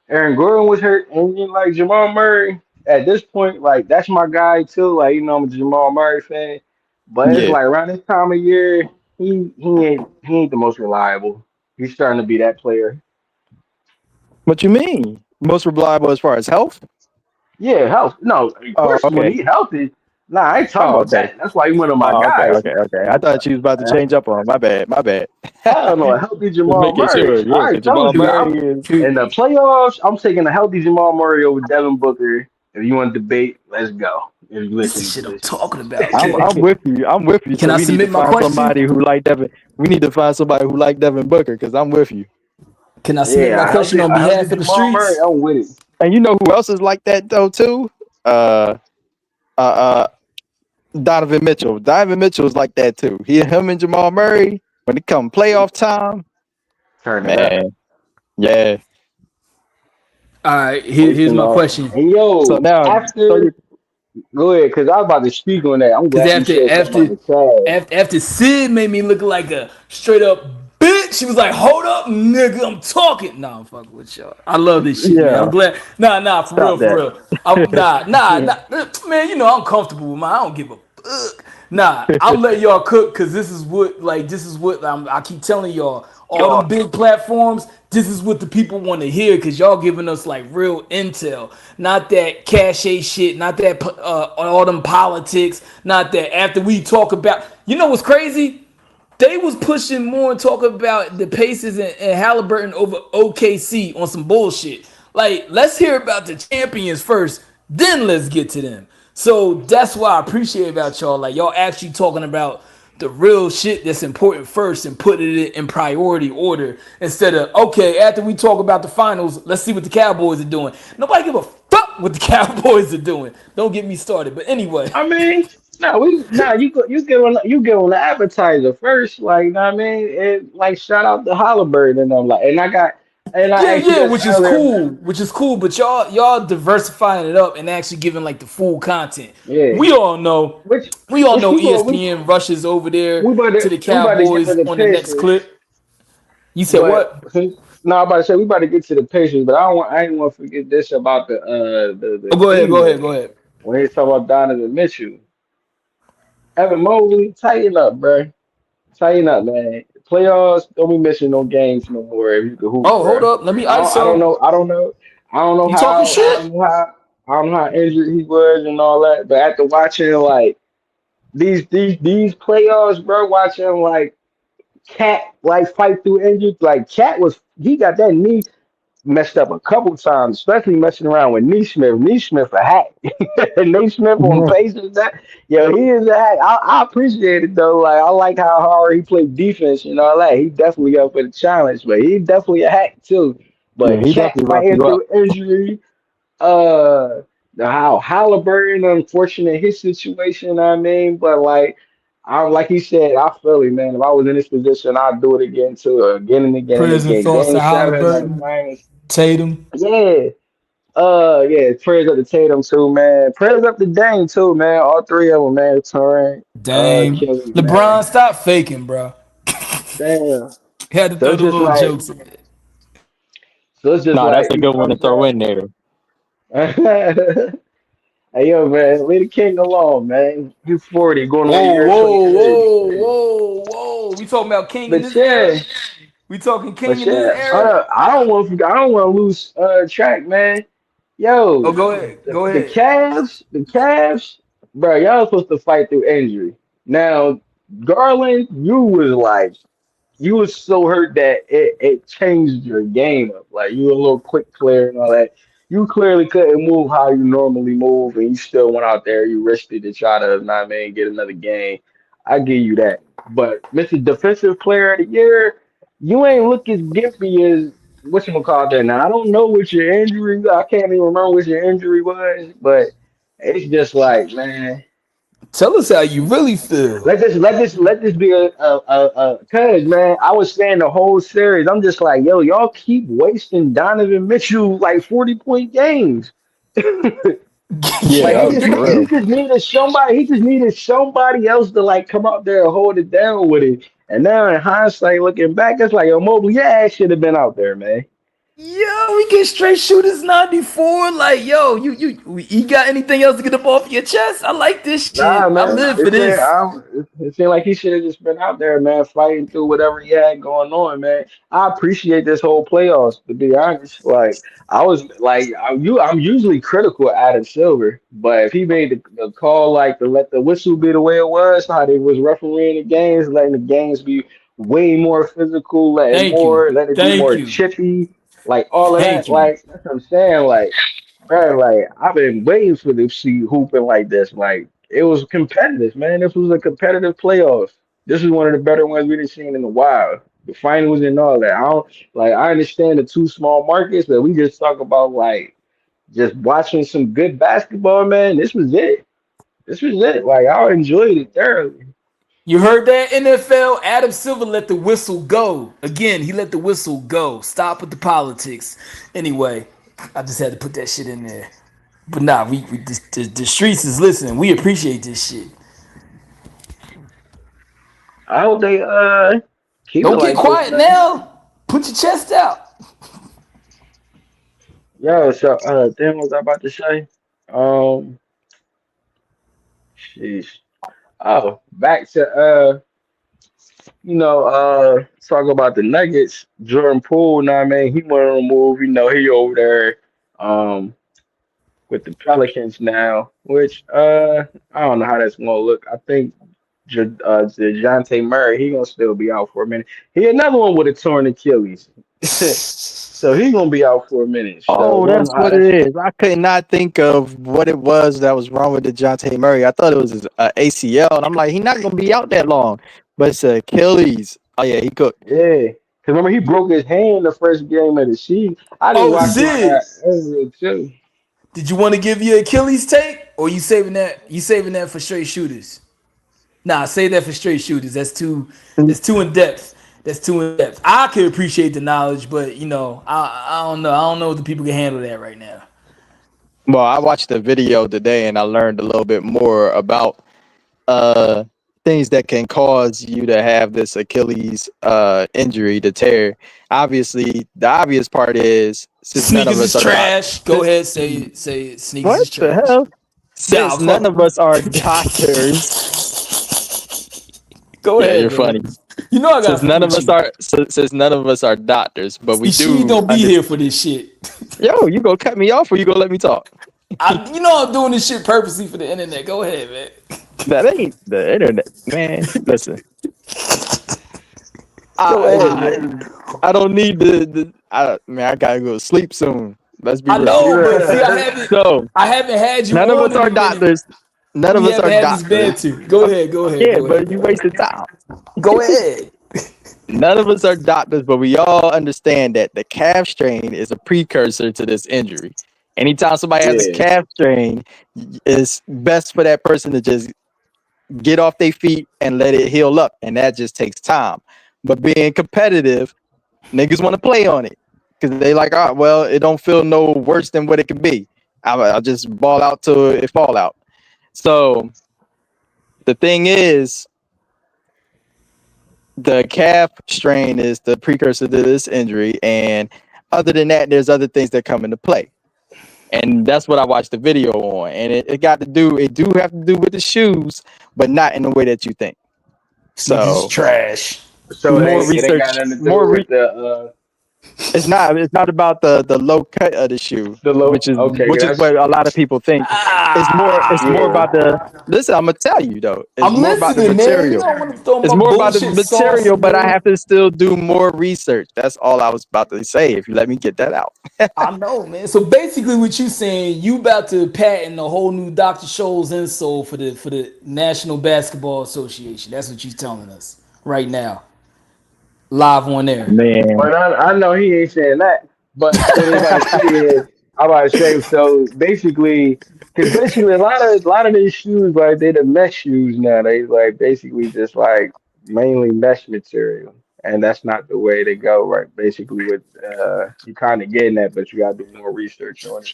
Aaron Gordon was hurt, and then like Jamal Murray at this point, like that's my guy too. Like you know, I'm a Jamal Murray fan, but it's yeah. like around this time of year, he ain't the most reliable. He's starting to be that player. What you mean? Most reliable as far as health? Yeah, health. No, of Oh, course when okay. he healthy. Nah, I ain't talking Oh, about okay. that. That's why he one of my Oh, okay, guys. okay, okay. I thought you was about to Uh, change up on him. My bad, my bad. Hell no, a healthy Just Jamal making Murray. sure, I yeah, already because told Jamal you. Murray is In the playoffs, I'm taking a healthy Jamal Murray over Devin Booker. If you want to debate, let's go. If you This is listen shit to I'm this. talking about. I'm with you. I'm with you. Can So I we need to submit my find question? somebody who like Devin. We need to find somebody who like Devin Booker because I'm with you. Can I submit my Yeah, question on a healthy behalf of the Jamal Murray, streets? I'm with it. And you know who else is like that though too? Uh, uh, uh Donovan Mitchell. Donovan Mitchell is like that too. Him and Jamal Murray when it come playoff time, Turn it up. man. Yeah, All right, here's Listen, my question. and So yo, now, so after you, go ahead, because I was about to speak on that. I'm Cause glad you said something about the Cavs. after Sid made me look like a straight up bitch, she was like, "Hold up, nigga, I'm talking." Nah, I'm fucking with y'all. I love this shit, man. yeah, I'm glad. Nah, for real, stop for that. real. Man. You know I'm comfortable with mine. I don't give a fuck. Nah, I'll let y'all cook because this is what I keep telling y'all. All them big platforms, this is what the people want to hear because y'all giving us like real intel, not that cachet shit, not that all them politics, not that after we talk about. You know what's crazy? They was pushing more and talking about the Pacers and Halliburton over OKC on some bullshit. Like, let's hear about the champions first, then let's get to them. So that's why I appreciate about y'all. Like, y'all actually talking about the real shit that's important first and putting it in priority order instead of, okay, after we talk about the finals, let's see what the Cowboys are doing. Nobody give a fuck what the Cowboys are doing. Don't get me started. But anyway, I mean, you get on the appetizer first, like you know what I mean. It like shout out to Halliburton and I'm like, and I asked you yeah, this earlier, man. which is cool. But y'all diversifying it up and actually giving like the full content. Yeah, We all know, which we all which know we ESPN rushes over there to the we about to get to Cowboys the on the next Pacers, clip. You said but what? since no, I'm about to say we about to get to the Pacers, but I ain't want to forget this about Oh, the go ahead, go ahead, Cleveland go ahead. when they talk about Donovan Mitchell, Evan Mobley, tighten up, bro. Tighten up, man. Playoffs, don't be missing no games no more if you can hoop, Oh, hold bro. up, let me I don't ISO. know. I don't know. I don't know You talking how. I shit? don't know how. I don't know how injured he was and all that. But after watching like these playoffs, bro, watching like Cat like fight through injuries, like Cat was he got that knee messed up a couple times, especially messing around with Neesmith. Neesmith a hack. Neesmith on Mhm. Pacers, that yo, he is a hack. I appreciate it though. Like I like how hard he played defense and all that. He definitely up for the challenge, but he definitely a hack too. Yeah, But he Cat definitely roughed fighting you up. through injury, uh, how Halliburton, unfortunate his situation. I mean, but I like he said, I feel it, man. If I was in this position, I'd do it again too, again and again and Prayers and again. thoughts to Game seven of the Halliburton, finals. Tatum. Yeah. Yeah. Prayers up to Tatum too, man. Prayers up to Dame too, man. All three of them, man. Torrent, Dame. Kelly, man. LeBron, stop faking, bro. Damn. Had to So throw it's the just little like, jokes in there. so it's just Nah, that's like, a you good know one to what throw I'm in there. saying? Hey, yo, man, leave the king alone, man. You 40, going on Whoa, year whoa, 23. whoa, whoa, whoa. We talking about King in But this era? yeah, We talking King but in this yeah, era? I don't want to lose track, man. Oh, Yo, go ahead. Go ahead. The Cavs, bro, y'all supposed to fight through injury. Now, Garland, you was so hurt that it changed your game up. Like you were a little quick clear and all that. You clearly couldn't move how you normally move, and you still went out there. You risked it to try to, not man, get another game. I give you that. But Mr. Defensive Player of the Year, you ain't look as gimpy as what you gonna call that now. I don't know what your injury. I can't even remember what your injury was, but it's just like, man. Tell us how you really feel. Let this be cause man, I was saying the whole series, I'm just like, yo, y'all keep wasting Donovan Mitchell like 40-point games. Like Yeah, for he real. just needed somebody, he just needed somebody else to like come out there and hold it down with it. And now in hindsight, looking back, it's like, yo, Mobley, your ass should have been out there, man. Yo, we get straight shooters 94. Like, yo, you got anything else to get up off your chest? I like this Nah, shit. I man. live for this. It seemed like he should have just been out there, man, fighting through whatever he had going on, man. I appreciate this whole playoffs, to be honest. Like I was like I'm usually critical of Adam Silver, but if he made the call like to let the whistle be the way it was, how they was refereeing the games, letting the games be way more physical, Thank you. let it be Thank more you. chippy, like all of that, Thank you. like that's what I'm saying. Bro, like I've been waiting for to see hooping like this. Like it was competitive, man. This was a competitive playoff. This is one of the better ones we've seen in a while. The finals and all that. I don't like. I understand the two small markets, but we just talk about like just watching some good basketball, man. This was it. This was it. Like I enjoyed it thoroughly. You heard that, NFL? Adam Silver let the whistle go. Again, he let the whistle go. Stop with the politics. Anyway, I just had to put that shit in there. But nah, the streets is listening. We appreciate this shit. I hope they keep it Don't get like this, quiet man. now. Put your chest out. Yo, so then what was I about to say? Um, sheesh. Oh, back to talk about the Nuggets. Jordan Poole, know what I mean? He went on a move, he over there um with the Pelicans now, which I don't know how that's gonna look. I think DeJounte Murray, he gonna still be out for a minute. He another one with a torn Achilles. So he gonna be out for a minute. So Oh, we don't know that's how what it that's is. I could not think of what it was that was wrong with DeJounte Murray. I thought it was his ACL, and I'm like, he's not gonna be out that long. But it's Achilles. Oh yeah, he could. yeah. Cause remember he broke his hand the first game of the season. I just Oh, watched him Sid, earlier too. did you want to give your Achilles tape, or you saving that? You saving that for straight shooters? Nah, save that for straight shooters. That's too. That's too in depth. That's too in depth. I could appreciate the knowledge, but I don't know. I don't know if the people can handle that right now. Well, I watched the video today, and I learned a little bit more about uh things that can cause you to have this Achilles injury to tear. Obviously, the obvious part is since none of Sneakers us is are trash. Go ahead, say it. Say it. Sneakers what is the trash. hell? Nah, Since none fuck. of us are doctors, Go yeah, ahead, you're funny. man. You know I gotta Since fuck none of with us you. are since none of us are doctors, but we See, she do don't be here for this shit. Yo, you gonna cut me off or you gonna let me talk? I'm doing this shit purposely for the internet. Go ahead, man. That ain't the internet, man. Listen, Go I ahead, I, man. I don't need I gotta go to sleep soon. Let's be I real. know, but see, I haven't, So I haven't had you none of us on in are a minute. doctors. None of We us are haven't had this doctors. banter. Go ahead, go ahead, Yeah, go ahead, but you go ahead. wasted time. Go ahead. None of us are doctors, but we all understand that the calf strain is a precursor to this injury. Anytime somebody has a Yeah. calf strain, it's best for that person to just get off their feet and let it heal up. And that just takes time. But being competitive, niggas want to play on it because they like, oh, well, it don't feel no worse than what it could be. I'll just ball out till it fall out. So the thing is, the calf strain is the precursor to this injury. And other than that, there's other things that come into play. And that's what I watched the video on. And it do have to do with the shoes, but not in the way that you think. Sneakers is So trash. So more it ain't got research, nothing to do with the it's not about the low cut of the shoe, the low. which is Okay, that's what a lot of people think. It's more yeah. about the listen, I'm gonna tell you though, it's I'm more about the listening, man. You material. don't want to throw It's my more about the bullshit sauce material, in but I there. have to still do more research. That's all I was about to say. If you let me get that out. I know, man. So basically, what you saying, you about to patent a whole new Dr. Scholl's insole for the National Basketball Association. That's what you're telling us right now, live on air. Man, But I know he ain't saying that. But what I'm about to say is, I'm about to say so basically, because basically a lot of these shoes like they the mesh shoes now. They like basically just like mainly mesh material, and that's not the way to go. Right? Basically, with you kind of getting that, but you got to do more research on it.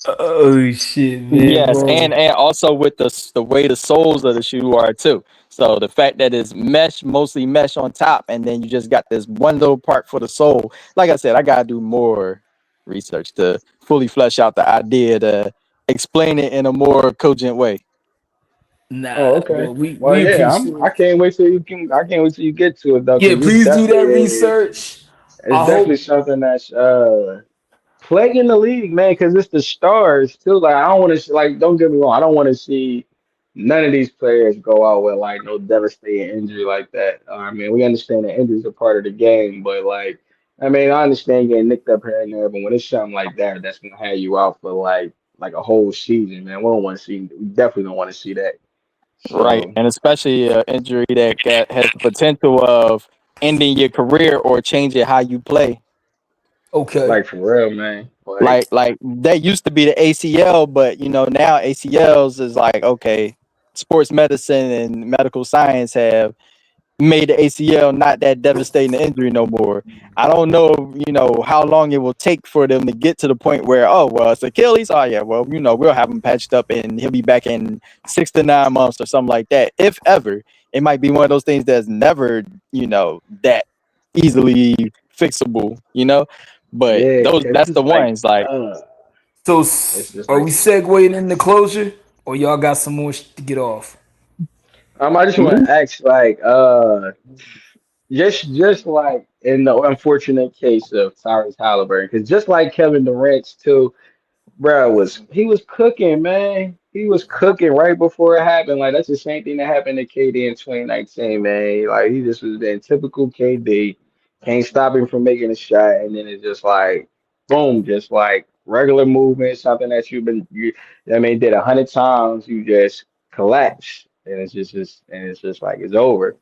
Oh shit, man, yes, bro. and also with the way the soles of the shoe are too. So the fact that it's mesh, mostly mesh on top, and then you just got this one little part for the sole. Like I said, I gotta do more research to fully flesh out the idea to explain it in a more cogent way. Oh, Nah, okay. well, we Well, we yeah, appreciate I it. can't wait till you can. I can't wait till you get to it though, Yeah, because it's please do that definitely research. it's I definitely hope. something that's plaguing the league, man, because it's the stars too. Like I don't want to like. Don't get me wrong. I don't want to see none of these players go out with like no devastating injury like that. I mean, we understand that injuries are part of the game, but like, I mean, I understand getting nicked up here and there, but when it's something like that, that's gonna have you out for like a whole season, man. We don't want to see. We definitely don't want to see that. Right, So, and especially an injury that has the potential of ending your career or changing how you play. Okay. like for real, man. Like that used to be the ACL, but now ACLs is like okay, sports medicine and medical science have made the ACL not that devastating injury no more. I don't know, how long it will take for them to get to the point where, oh, well, it's Achilles. Oh, yeah, well, we'll have him patched up and he'll be back in 6 to 9 months or something like that. If ever, it might be one of those things that's never, that easily fixable, But Yeah, 'cause that's the it's like, ones like, So it's just are like, we segueing in the closure, or y'all got some more to get off? I just want to ask, like, just like in the unfortunate case of Tyrese Halliburton, because just like Kevin Durant too, bro, he was cooking, man. He was cooking right before it happened. Like that's the same thing that happened to KD in 2019, man. Like he just was in typical KD. Can't stop him from making a shot, and then it's just like boom, just like regular movement, something that did 100 times. You just collapse, and it's just like it's over.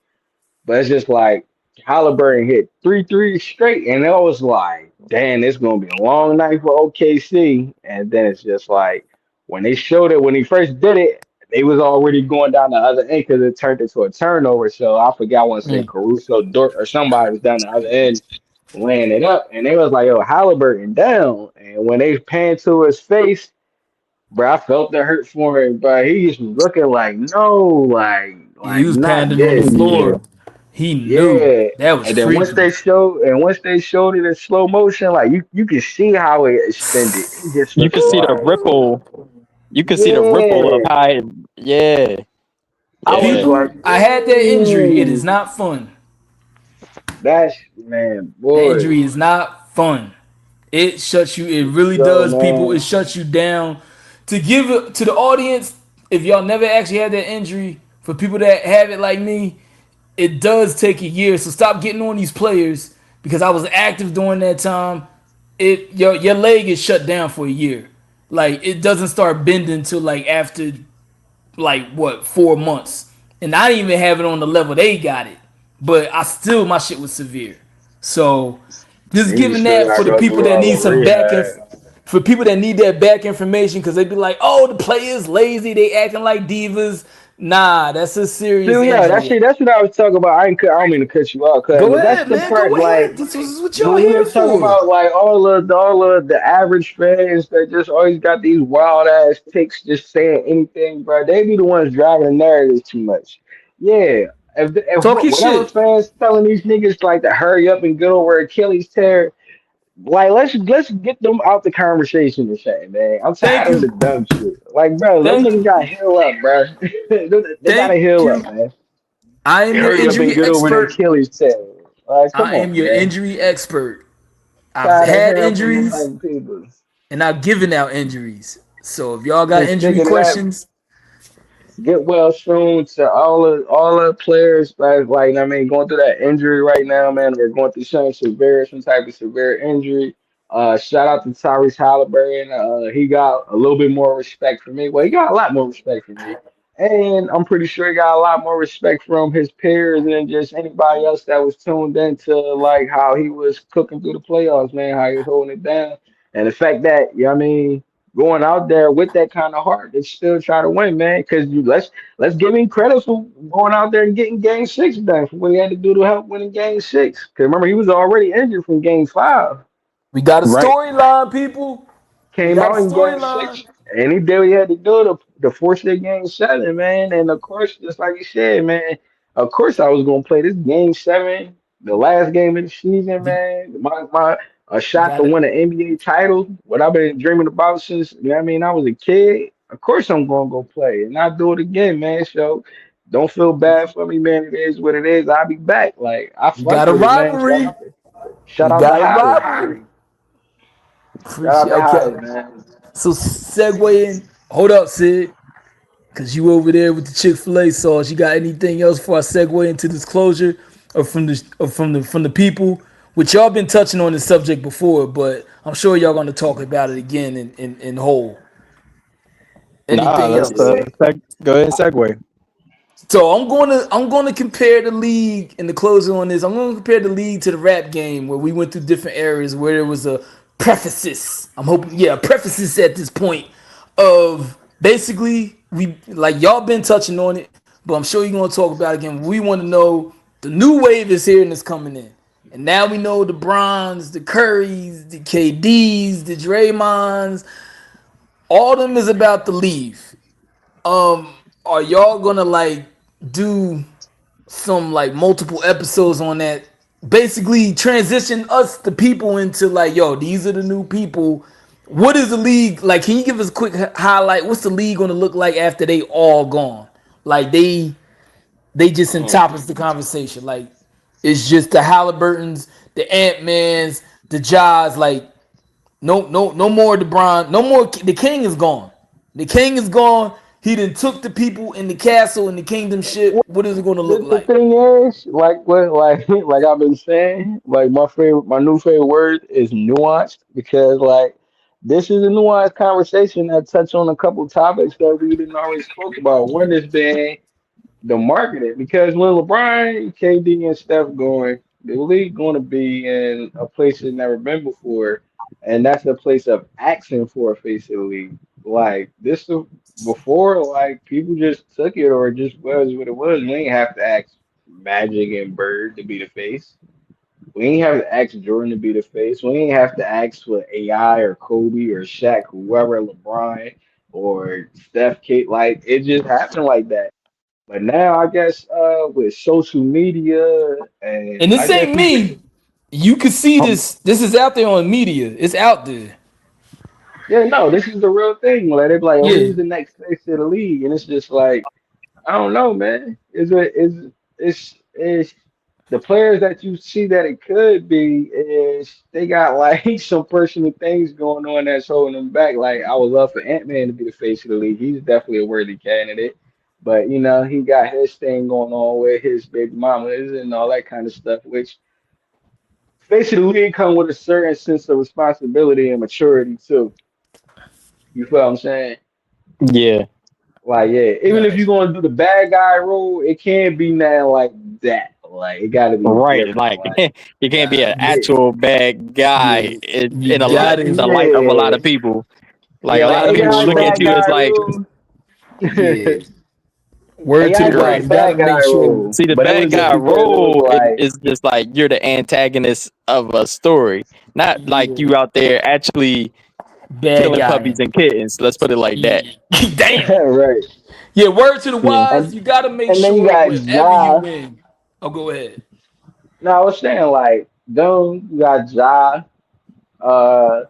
But it's just like Halliburton hit three threes straight, and it was like, damn, it's gonna be a long night for OKC. And then it's just like when they showed it when he first did it, they was already going down the other end because it turned into a turnover. So I forgot I want to say Mm. Caruso, Dort, or somebody was down the other end laying it up, and they was like, "Yo, Halliburton down." And when they panned to his face, bro, I felt the hurt for him, but he just was looking like, no, He like was not pounding on the this. yeah. floor. He knew Yeah, that was and then freaky. once they showed it in slow motion, like you can see how it extended. It just You can looking see the like, ripple. You can see the ripple of yeah. how it, yeah. I was Yeah. like, People, I had that injury. It is ooh, not fun. that's man, The boy. injury is not fun. It shuts you. It really So does, people. It man, shuts you down. To give it to the audience, if y'all never actually had that injury, for people that have it like me, it does take a year. So stop getting on these players because I was active during that time. Your leg is shut down for a year. Like it doesn't start bending till like after like what 4 months, and I didn't even have it on the level they got it, but I still my shit was severe. So just you giving still that gotta for the go people through that all need the some rehab. for people that need that back information because they be like, oh, the players lazy, they acting like divas. Nah, that's a serious Dude, yeah, injury. that's what I was talking about. I don't mean to cut you off, cuz, Go but that's ahead, the man. Go part, like. ahead. This is what y'all When we here were talking for. about like all of the average fans that just always got these wild ass takes, just saying anything, bro, they be the ones driving the narrative too much. Yeah, if Talk your whatever shit. fans telling these niggas like to hurry up and get over Achilles tear, like let's get them out the conversation and shit, man. I'm Thank tired of you. the dumb shit. Like, bro, them Thank niggas you. gotta heal up, bro. They gotta Thank heal up, you. man. I am your Hurry up and injury get over the expert. Achilles tear. Like, come I am on, your man. injury expert. I've Tired of had hearing from them injuries type of people. and I've given out injuries. So if y'all got And injury speaking of that, questions, get well soon to all the players like I mean going through that injury right now, man. They're going through some type of severe injury. Shout out to Tyrese Halliburton. He got a little bit more respect for me. Well, he got a lot more respect for me. And I'm pretty sure he got a lot more respect from his peers than just anybody else that was tuned into like how he was cooking through the playoffs, man, how he was holding it down. And the fact that, you know what I mean, going out there with that kind of heart to still try to win, man. Because let's give him credit for going out there and getting Game 6 done for what he had to do to help winning Game 6. Because remember, he was already injured from Game 5. we got a Right. storyline, people. We Came got a out in Game storyline. 6, and he did what he had to do to force their Game 7, man. And of course, just like you said, man. Of course, I was gonna play this Game 7, the last game of the season, We, man. My a we shot to got it. win an NBA title, what I've been dreaming about since, you know what I mean, I was a kid. Of course, I'm gonna go play, and I'll do it again, man. So don't feel bad for me, man. It is what it is. I'll be back. Like I We fuck got a with it, man. rivalry. Shout We out to got a Holly. rivalry. Shout out Appreciate. to Okay. Holly, man. So segue in. Hold up, Sid. Cause you over there with the Chick-fil-A sauce. You got anything else before I segue into disclosure or from the people? Which y'all been touching on this subject before, but I'm sure y'all gonna talk about it again in whole. Nah, Anything let's else? go ahead and segue. So I'm gonna compare the league in the closing on this. I'm gonna compare the league to the rap game where we went through different areas where there was a prefaces. I'm hoping, yeah, prefaces at this point of basically we like y'all been touching on it, but I'm sure you're gonna talk about it again. We want to know The new wave is here and it's coming in. And now we know the Brons, the Currys, the KDs, the Draymonds, all of them is about to leave. Are y'all gonna like do some like multiple episodes on that? Basically transition us the people into like, yo, these are the new people. What is the league like? Can you give us a quick highlight? What's the league gonna look like after they all gone? Like they just encompass the conversation. Like it's just the Halliburtons, the Ant-Mans, the Jaws. Like no more LeBron. No more. The King is gone. The King is gone. He done took the people in the castle and the kingdom shit. What is it going to look The like? thing is, like what, like I've been saying, like my new favorite word is nuanced because like this is a nuanced conversation that touch on a couple topics that we didn't already spoke about. One has been the marketing because when LeBron, KD, and Steph going, the league going to be in a place it's never been before, and that's a place of asking for a face of the league. Like this before, like people just took it or it just was what it was. We ain't have to ask Magic and Bird to be the face. We ain't have to ask Jordan to be the face. We ain't have to ask for AI or Kobe or Shaq, whoever, LeBron or Steph, Kate. Like it just happened like that. But now I guess with social media and And I this guess ain't we just me. You can see um, this. This is out there on media. It's out there. yeah, no, this is the real thing. Like they're like, oh, Yeah. who's the next face of the league? And it's just like, I don't know, man. Is the players that you see that it could be is they got like some personal things going on that's holding them back. Like I would love for Ant-Man to be the face of the league. He's definitely a worthy candidate. But you know, he got his thing going on with his big mamas and all that kind of stuff, which face of the league come with a certain sense of responsibility and maturity too. You feel what I'm saying? Yeah, Like, yeah, even if you're Gotcha. gonna do the bad guy role, it can't be now like that. Like, it got to be right. different. Like Like, you can't be an yeah, actual bad guy Yeah. You in a lot got in it. the light of a lot yeah, of people. Like yeah. a Like, lot of it got people like look at bad you as guy like, rule. Yeah. It Word to the got to be wise. like You got to bad make guy sure. rule, see the but it bad was just guy because it was role like, is just like you're the antagonist of a story, not like Yeah. you out there actually Bad killing puppies guy. and kittens. Let's put it like that. Yeah. Damn. right. Yeah. Word to the Yeah. wise. You got to make And then you sure got wherever you Ja. win. Oh, go ahead. No, I was saying like, don't you got Ja.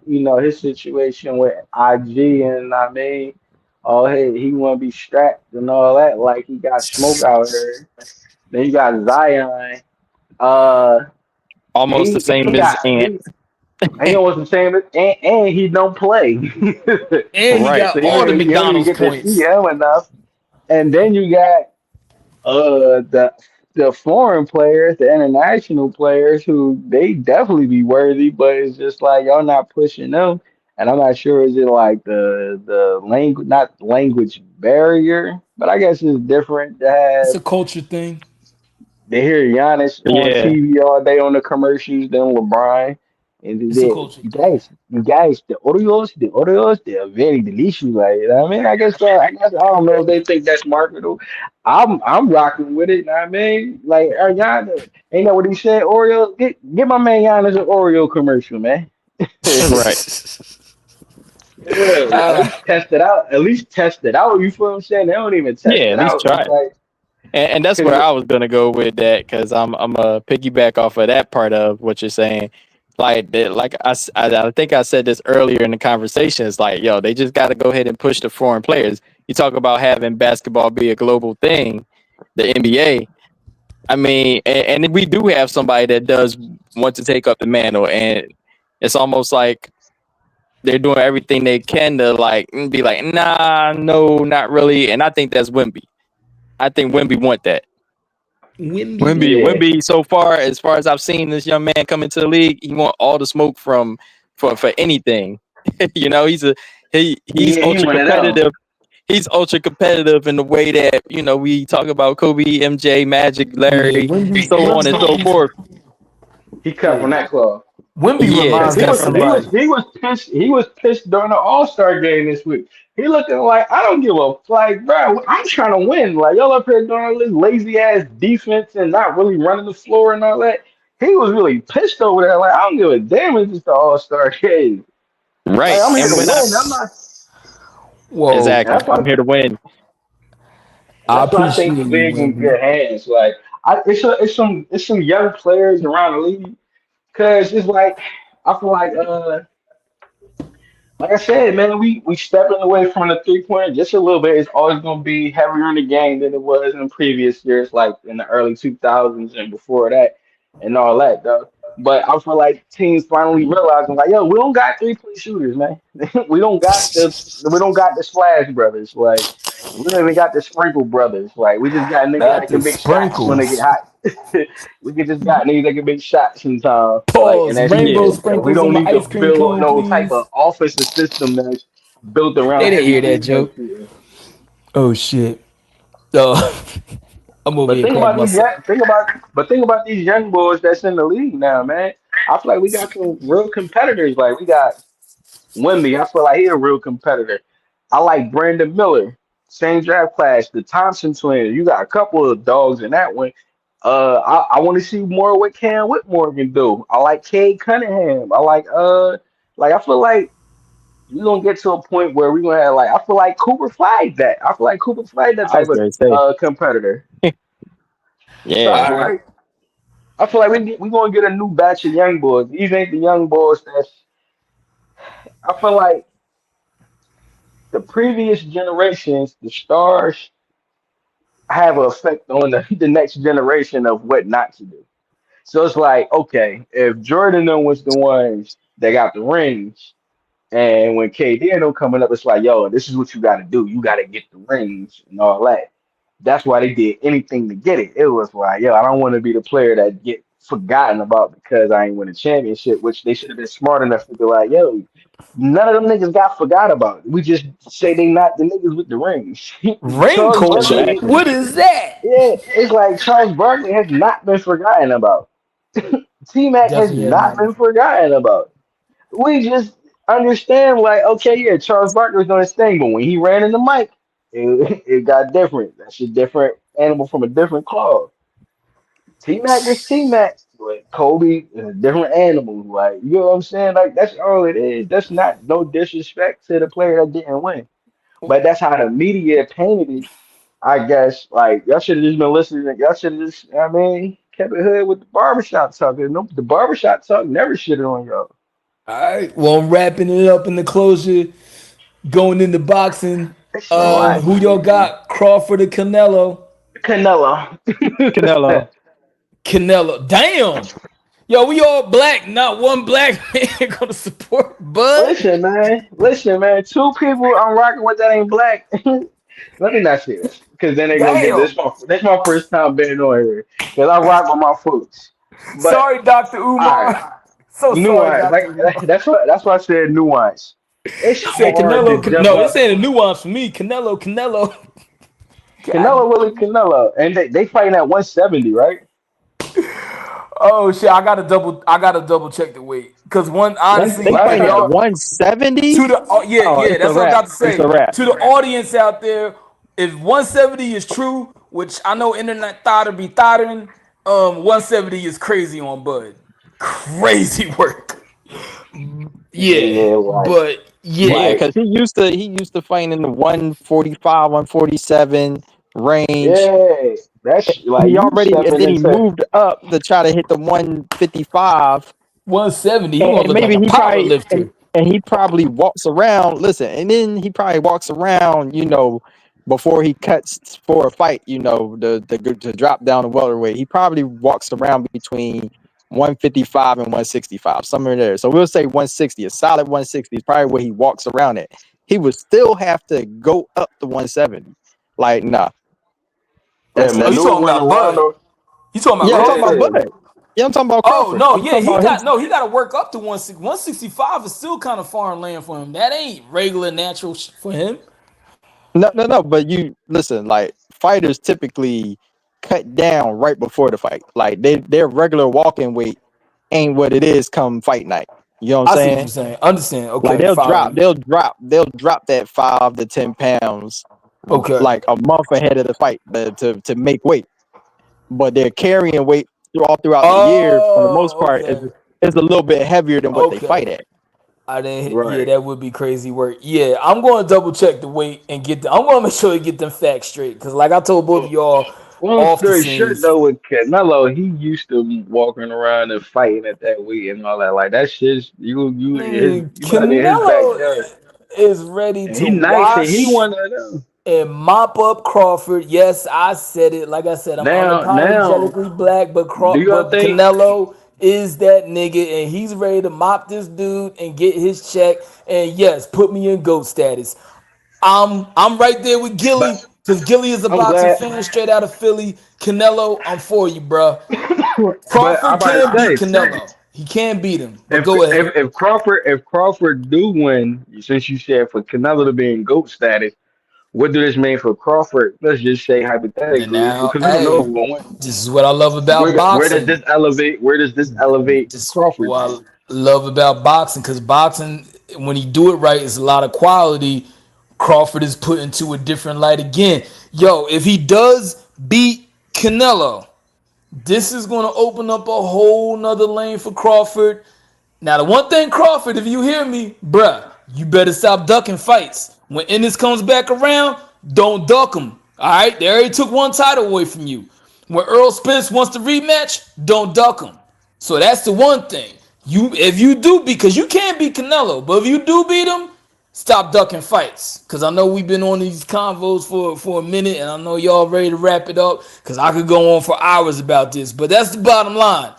You know, his situation with IG and I mean, oh hey, he wanna be strapped and all that, like he got smoke out here. Then you got Zion. Uh Almost the he same as got Ant. he almost the same and he don't play. And he Right. got So all the you don't even McDonald's get to see points. him enough. And then you got the foreign players, the international players who they definitely be worthy, but it's just like y'all not pushing them. And I'm not sure is it like the language not language barrier, but I guess it's different to It's have a culture thing. they hear Giannis on Yeah. TV all day on the commercials than LeBron. And It's a they, culture thing. you guys, the Oreos, they are very delicious. Like, you know what I mean, I guess, I don't know if they think that's marketable. I'm rocking with it. You know what I mean, like, Giannis, ain't that what he said? Oreo, get my man Giannis an Oreo commercial, man. Right. Yeah, at uh, least test it out. At least test it out. You feel what I'm saying? They don't even test Yeah. At it least out. try It's it. like, And that's where cause I was gonna go with that because I'm a piggyback off of that part of what you're saying. Like that, like I think I said this earlier in the conversation. It's like, yo, they just got to go ahead and push the foreign players. You talk about having basketball be a global thing, the NBA. I mean, and we do have somebody that does want to take up the mantle, and it's almost like they're doing everything they can to like be like, nah, no, not really. And I think that's Wimby. I think Wimby want that. Wimby. yeah, Wimby, so far as I've seen this young man come into the league, he want all the smoke from for anything. You know, he's yeah, he ultra one of them. competitive. He's ultra competitive in the way that we talk about Kobe, MJ, Magic, Yeah, Larry, Wimby. so on and so Wimby. forth. He cut from Yeah, that club. Wimby Yeah, Cause reminds me of somebody. he was pissed during the All Star game this week. He looking like I don't give a like, bro. I'm trying to win. Like y'all up here doing all this lazy ass defense and not really running the floor and all that. He was really pissed over there. Like I don't give a damn. It's just the All Star game. Like Right. I'm here And to when I win. I'm not. Whoa, exactly, That's I'm why. here to win. I That's why I think appreciate you, Big in Wimby. good hands. Like it's some young players around the league. Cause it's like I feel like I said, man, we stepping away from the 3 pointer just a little bit. It's always gonna be heavier in the game than it was in previous years, like in the early 2000s and before that, and all that, though. But I feel like teams finally realizing, like, yo, we don't got 3 point shooters, man. We don't got the Splash Brothers, like we don't even got the Sprinkle Brothers, like we just got niggas Not that the can make shots when they get sprinkles. hot. We can just got niggas that can make shots sometimes, like, and Pause. that's Rainbow Yeah. it. So we sprinkles on don't my need to ice cream build cone, no type please. of offensive system that's built They around didn't heavy hear that defense joke. shooting. Oh shit. Uh, I'm over But here cracking myself. think about these young boys that's in the league now, man. I feel like we got some real competitors. Like we got Wemby. I feel like he's a real competitor. I like Brandon Miller, same draft class. The Thompson twins. You got a couple of dogs in that one. I want to see more what Cam Whitmore can do. I like Cade Cunningham. I feel like we're gonna get to a point where we're gonna have like I feel like Cooper Flag that. I feel like Cooper Flag that I was type of gonna say, competitor. So yeah. I feel like we gonna get a new batch of young boys. These ain't the young boys that's I feel like the previous generations, the stars have an effect on the next generation of what not to do. So it's like, okay, if Jordan then was the ones that got the rings, and when KD and them coming up, it's like, yo, this is what you got to do. You got to get the rings and all that. That's why they did anything to get it. It was like, yo, I don't want to be the player that get forgotten about because I ain't win a championship, which they should have been smart enough to be like, yo, none of them niggas got forgot about. We just say they not the niggas with the rings. Charles Raincoat? Barkley, Exactly. What is that? yeah, it's like Charles Barkley has not been forgotten about. T Mac has Definitely has not not been been. forgotten about. We just understand, like, okay, yeah, Charles Barkley was doing his thing, but when he ran in the mic, it got different. That's a different animal from a different claw. T Mac is T Mac, but Kobe is a different animal. Like, you know what I'm saying? Like, that's all it is. That's not no disrespect to the player that didn't win, but that's how the media painted it. I guess, like, y'all should have just been listening. Y'all should have just, I mean, kept it hood with the barbershop talk. No, the barbershop talk never shitted on y'all. All right. Well, I'm wrapping it up in the closure. Going into boxing. It's like Who y'all got? Crawford or Canelo? Canelo. Canelo. Canelo. Damn. Yo, we all black. Not one black man gonna support Bud. Listen, man. Two people I'm rocking with that ain't black. Let me not say this, because then they gonna get Damn. this my first time being on here, because I rock with my folks. But Sorry, Dr. all right, Umar. So sorry, nuance. Dr. Like Umar. that's why I said nuance. It's Say hard to Canelo. jump No, this up. ain't a nuance for me. Canelo. Canelo. God. Canelo, Willie Canelo, and they fighting at 170, right? Oh shit! I gotta double check the weight because one honestly They Last fighting to at time. y'all 170. to the yeah Oh, yeah it's a that's what I'm wrap. about to It's say a wrap. to the audience out there. If 170 is true, which I know internet thought to be thottering, 170 is crazy on Bud. Crazy work. Yeah, Yeah, like but Yeah, yeah, because he used to fighting in the 145, 147 range. yeah, that's like He you already and stepping then he into. moved up to try to hit the 155. 170. He gonna And look like maybe a he power probably and, lifter. and he probably walks around. Listen, and then he probably walks around, before he cuts for a fight, to drop down the welterweight. He probably walks around between 155 and 165, somewhere there. So we'll say 160, a solid 160 is probably where he walks around at. He would still have to go up to 170. Like, nah, Yeah, that's Oh, you that's Maneuver talking went about Bud? around. You talking about yeah. I'm talking about Crawford? Yeah, Bud. Yeah, I'm talking about Oh Crawford. no, I'm yeah, talking about his. he got to work up to 160. 165 is still kind of foreign land for him. That ain't regular natural for him. No, no, no. But you listen, like fighters typically cut down right before the fight. Like their regular walking weight ain't what it is come fight night. You know what I'm I see what saying? you're saying. Understand? Like Okay, follow you. they'll drop that 5 to 10 pounds Okay. like a month ahead of the fight to make weight, but they're carrying weight all throughout the year. For the most Oh, part, okay. is a little bit heavier than what they fight Okay. at. I didn't. Yeah, Right. that would be crazy work. Yeah, I'm going to double check the weight and get. I'm going to make sure you get them facts straight. Cause like I told both of y'all Long off the story short, scenes, though, with Canelo, he used to walking around and fighting at that weight and all that. Like that shit, nigga, you out in his Canelo backyard, is ready and to he nice and he wash one of them. and mop up Crawford. Yes, I said it. Like I said, I'm Now, unapologetically black, but do y'all but think? Canelo is that nigga, and he's ready to mop this dude and get his check. And yes, put me in GOAT status. I'm right there with But Gilly because Gilly is a I'm boxing glad. fan straight out of Philly. Canelo, I'm for you, bruh. But I'm Crawford about to can beat say, Canelo. He can beat him, but if go ahead. if Crawford do win, since you said for Canelo to be in GOAT status, what do this mean for Crawford? Let's just say And hypothetically, now, because we don't know hey, who's gonna win. this is what I love about Where does boxing. this elevate? Where does this elevate This is Crawford what to? I love about boxing because boxing, when he do it right, is a lot of quality. Crawford is put into a different light again. Yo, if he does beat Canelo, this is going to open up a whole nother lane for Crawford. Now, the one thing, Crawford, if you hear me, bruh, you better stop ducking fights. When Ennis comes back around, don't duck him. All right? They already took one title away from you. When Earl Spence wants to rematch, don't duck him. So that's the one thing. If you do, because you can't beat Canelo, but if you do beat him, stop ducking fights. Cause I know we've been on these convos for a minute, and I know y'all ready to wrap it up. Cause I could go on for hours about this, but that's the bottom line.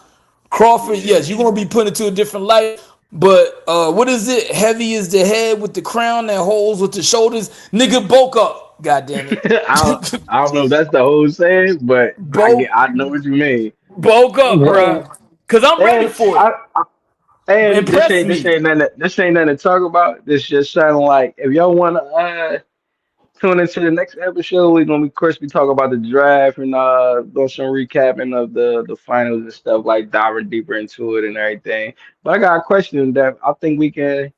Crawford, Yeah. yes, you're gonna be put into a different light. But what is it? Heavy is the head with the crown that holds with the shoulders. Nigga, bulk up. God damn it. I don't know if that's the whole saying, but bulk, I know what you mean. bulk up, And, bruh. Cause I'm ready and for it. Impress this me. ain't nothing. This ain't nothing to talk about. This just sounding like if y'all want to tune into the next episode, we're gonna of course be talking about the draft and do some recapping of the finals and stuff, like diving deeper into it and everything. But I got a question that I think we can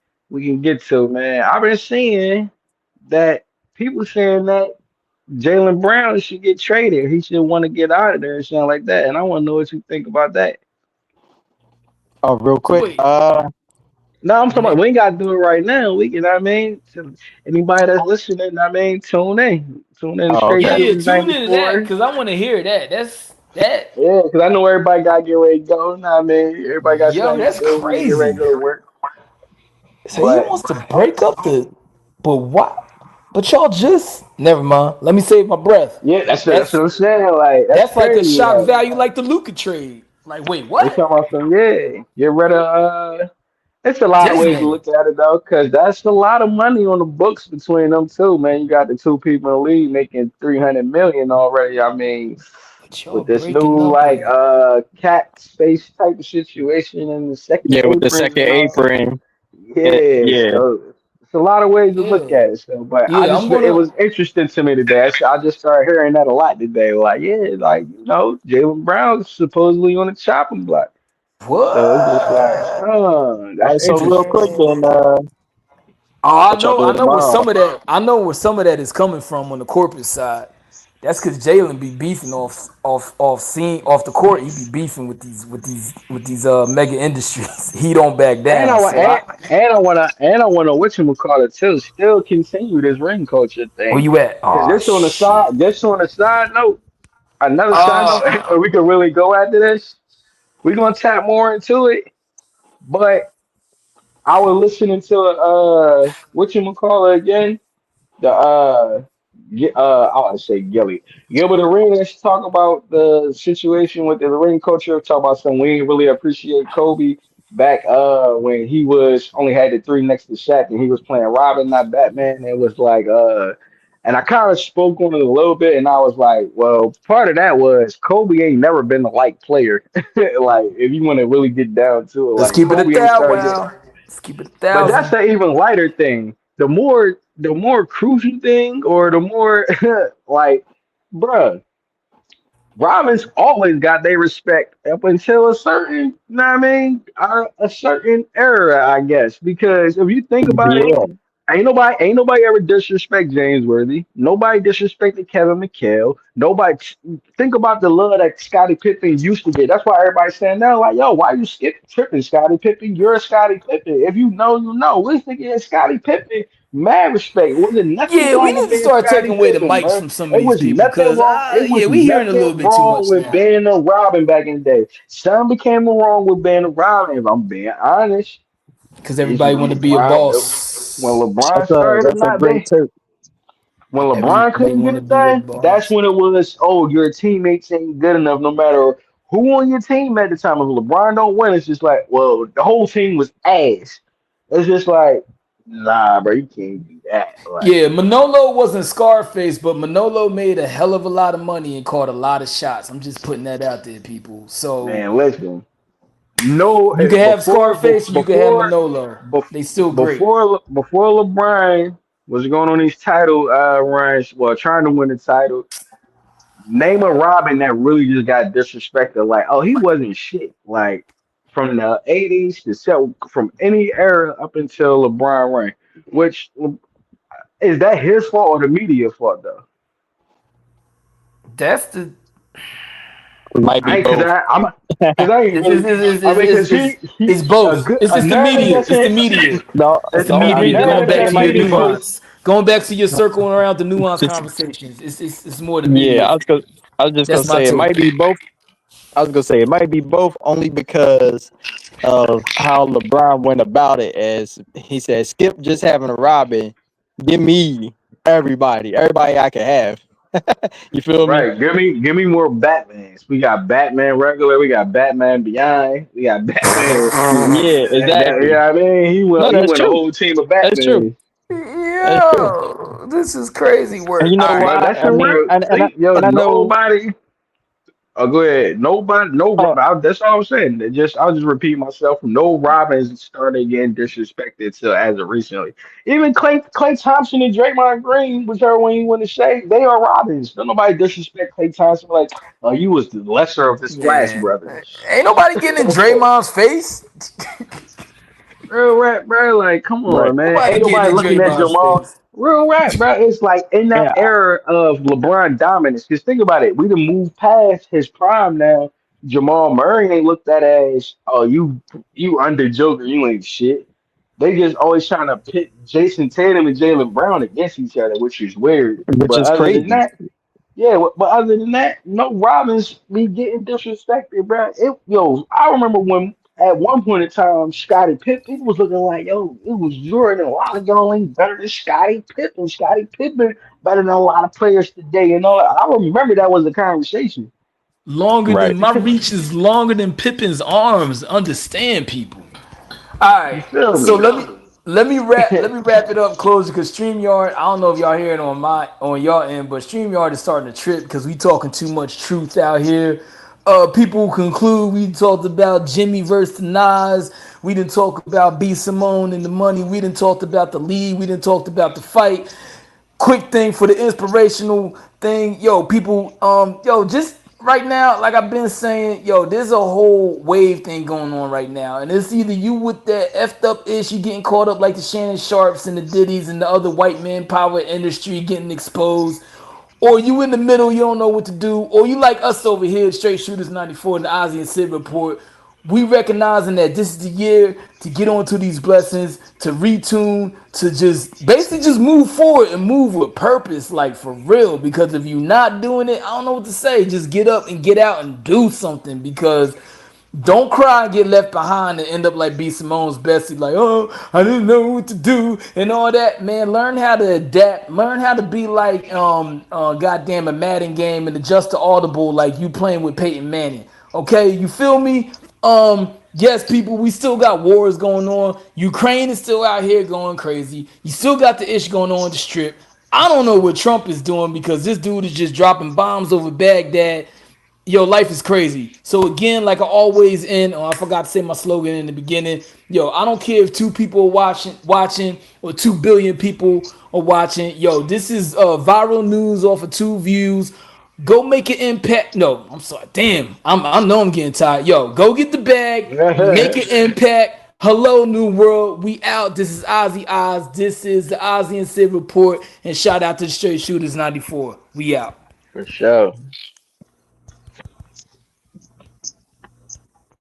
get to, man. I've been seeing that people saying that Jalen Brown should get traded. He should want to get out of there and something like that. And I want to know what you think about that. Oh, real quick. Wait. No, I'm talking When about it, we ain't got to do it right now. We can, I mean, to anybody that's listening, I mean, tune in. Tune in to Oh, Straight yeah, okay. yeah, Shooters tune into that 94. because I want to hear that. That's that. Yeah, because I know everybody got to get ready to go. I mean, everybody got Yo, something to that's do when they get ready crazy. to go to work. So he But wants to break up the. But what? But y'all just never mind. Let me save my breath. yeah, that's what That's I'm saying. Like, that's that's like a crazy. shock Like, value, like the Luca trade. Like, wait, they what? talking about some, yeah, get rid of, it's a lot of This ways to nigga. look at it though, because that's a lot of money on the books between them two, man. You got the two people in the league making 300 million already. I mean, But y'all with this breaking new up like a. cat space type of situation and the second Yeah, with the aprons second and all. apron. Yeah, Yeah. so it's a lot of ways to look Yeah, at it. So, but yeah. I'm it gonna. was interesting to me today. I just started hearing that a lot today. Like, yeah, like Jalen Brown's supposedly on the chopping block. So it's just like, What? All that's right, so real quick interesting. then, Oh, what y'all I doing know where tomorrow? some of that. I know where some of that is coming from on the corporate side. That's because Jalen be beefing off the court. He be beefing with these mega industries. He don't back And down. So I wanna whatchamacallit too, still continue this ring culture where thing. you at? Cause Oh shit. just on the side note, another side note, Uh we can really go after this. We're gonna tap more into it. But I was listening to whatchamacallit again? The I want to say Gilbert Arenas talk about the situation with the ring culture. Talk about something we didn't really appreciate Kobe back when he was only had the three next to Shaq and he was playing Robin, not Batman. It was like and I kind of spoke on it a little bit, and I was like, well, part of that was Kobe ain't never been a light player. Like if you want to really get down to it, let's like keep it a Kobe ain't thou started getting. wow. Let's keep it a But that's thousand. an even lighter thing. The more crucial thing, or the more like, bruh, Robins always got their respect up until a certain, you know what I mean, a certain era, I guess. Because if you think about it, Yeah, ain't nobody ever disrespect James Worthy. Nobody disrespected Kevin McHale. Nobody think about the love that Scottie Pippen used to get. That's why everybody's saying now, like, yo, why you skip tripping, Scottie Pippen? You're a Scottie Pippen. If you know, you know. We thinking Scottie Pippen, mad respect. Was it nothing Yeah, we wrong with need to being start Scottie taking away the Pippen, mics bro? from some of It these was people nothing because wrong. It was yeah, we hearing a nothing little bit too wrong much with now. being a Robin back in the day. Some became wrong with being a Robin. If I'm being honest, Because it's everybody when want to be a When boss. LeBron started that's a not great being take. when LeBron Everybody couldn't get want to it be a done, that's boss. when it was, oh, your teammates ain't good enough no matter who on your team at the time. If LeBron don't win, it's just like, well, the whole team was ass. It's just like, nah, bro, you can't do that. Like, Yeah, Manolo wasn't Scarface, but Manolo made a hell of a lot of money and caught a lot of shots. I'm just putting that out there, people. So man, listen, no, you can have Scarface, you can have before Manolo. They still great. before LeBron was going on these title runs, well, trying to win the title. Name a Robin that really just got disrespected. Like, oh, he wasn't shit. Like from the '80s to from any era up until LeBron reign. Which is that his fault or the media fault though? That's the It might be I because both. I ain't it's, really. it's, it's, I mean, because it's, it's, he it's a both. good It's a the narrative media. that's It's in the media. No, It's the I a mean, media. I Going narrative would say back it that's to your might in be both. because nuance. Going back to your circling around the nuance It's, conversations. It's more the yeah, media. I was just gonna That's my say it take. might be both. I was gonna say it might be both only because of how LeBron went about it. As he said, skip just having a Robin, give me everybody I can have. You feel me? right. Give me more Batmans. We got Batman regular. We got Batman Beyond. We got Batman. Yeah, You know exactly. what I mean? He No, went he that's went a true. whole team of That's true. Batman. That's true. Yo, this is crazy And you work. know All right. But why? that's I the mean, real see, yo, and I know. nobody. Oh, go ahead. Nobody, no. Oh, That's all I'm saying. I'll just repeat myself. No Robins started getting disrespected till as of recently. Even Clay Thompson and Draymond Green, whichever one you want to say, they are Robins. Don't nobody disrespect Clay Thompson like, oh, you was the lesser of the Splash Yeah. Brothers. Ain't nobody getting in Draymond's face. Real rap, bro. Like, come right. on, man. Nobody Ain't getting nobody in looking at Draymond's Jamal. face. Real rap, bro. It's like in that Yeah, era of LeBron dominance. Because think about it, we done moved past his prime now. Jamal Murray ain't looked at as, oh, you under Joker, you ain't shit. They just always trying to pit Jason Tatum and Jalen Brown against each other, which is weird. which But is other than crazy. that, yeah, but other than that, no Robins be getting disrespected, bro. Yo, I remember when at one point in time, Scottie Pippen, people was looking like, yo, it was Jordan. A lot of y'all ain't better than Scottie Pippen. Scottie Pippen better than a lot of players today. You know, I remember that was a conversation. Longer than Right. my reach is longer than Pippin's arms. Understand, people. All You right. feel So me? let me wrap it up, close because StreamYard. I don't know if y'all hearing on y'all end, but StreamYard is starting to trip because we talking too much truth out here. People conclude we talked about Jimmy versus Nas. We didn't talk about B Simone and the money. We didn't talked about the lead. We didn't talked about the fight. Quick thing for the inspirational thing, yo, people, just right now, like I've been saying, yo, there's a whole wave thing going on right now, and it's either you with that effed up ish, you getting caught up like the Shannon Sharps and the Diddy's and the other white man power industry getting exposed, or you in the middle, you don't know what to do, or you like us over here, Straight Shooters 94 and the Ozzy and Sid report. We recognizing that this is the year to get onto these blessings, to retune, to just basically just move forward and move with purpose, like for real. Because if you're not doing it, I don't know what to say. Just get up and get out and do something. Because don't cry and get left behind and end up like B. Simone's Bessie, like, oh, I didn't know what to do and all that. Man, learn how to adapt. Learn how to be like goddamn a Madden game and adjust to audible like you playing with Peyton Manning. Okay, you feel me? Yes, people, we still got wars going on. Ukraine is still out here going crazy. You still got the ish going on the strip. I don't know what Trump is doing because this dude is just dropping bombs over Baghdad. Yo, life is crazy. So again, like I always end, oh, I forgot to say my slogan in the beginning. Yo, I don't care if two people are watching, or 2 billion people are watching. Yo, this is viral news off of two views. Go make an impact. No, I'm sorry. Damn, I know I'm getting tired. Yo, go get the bag. Make an impact. Hello, New World. We out. This is Ozzy Oz. This is the Ozzy and Sid Report. And shout out to the Straight Shooters 94. We out. For sure.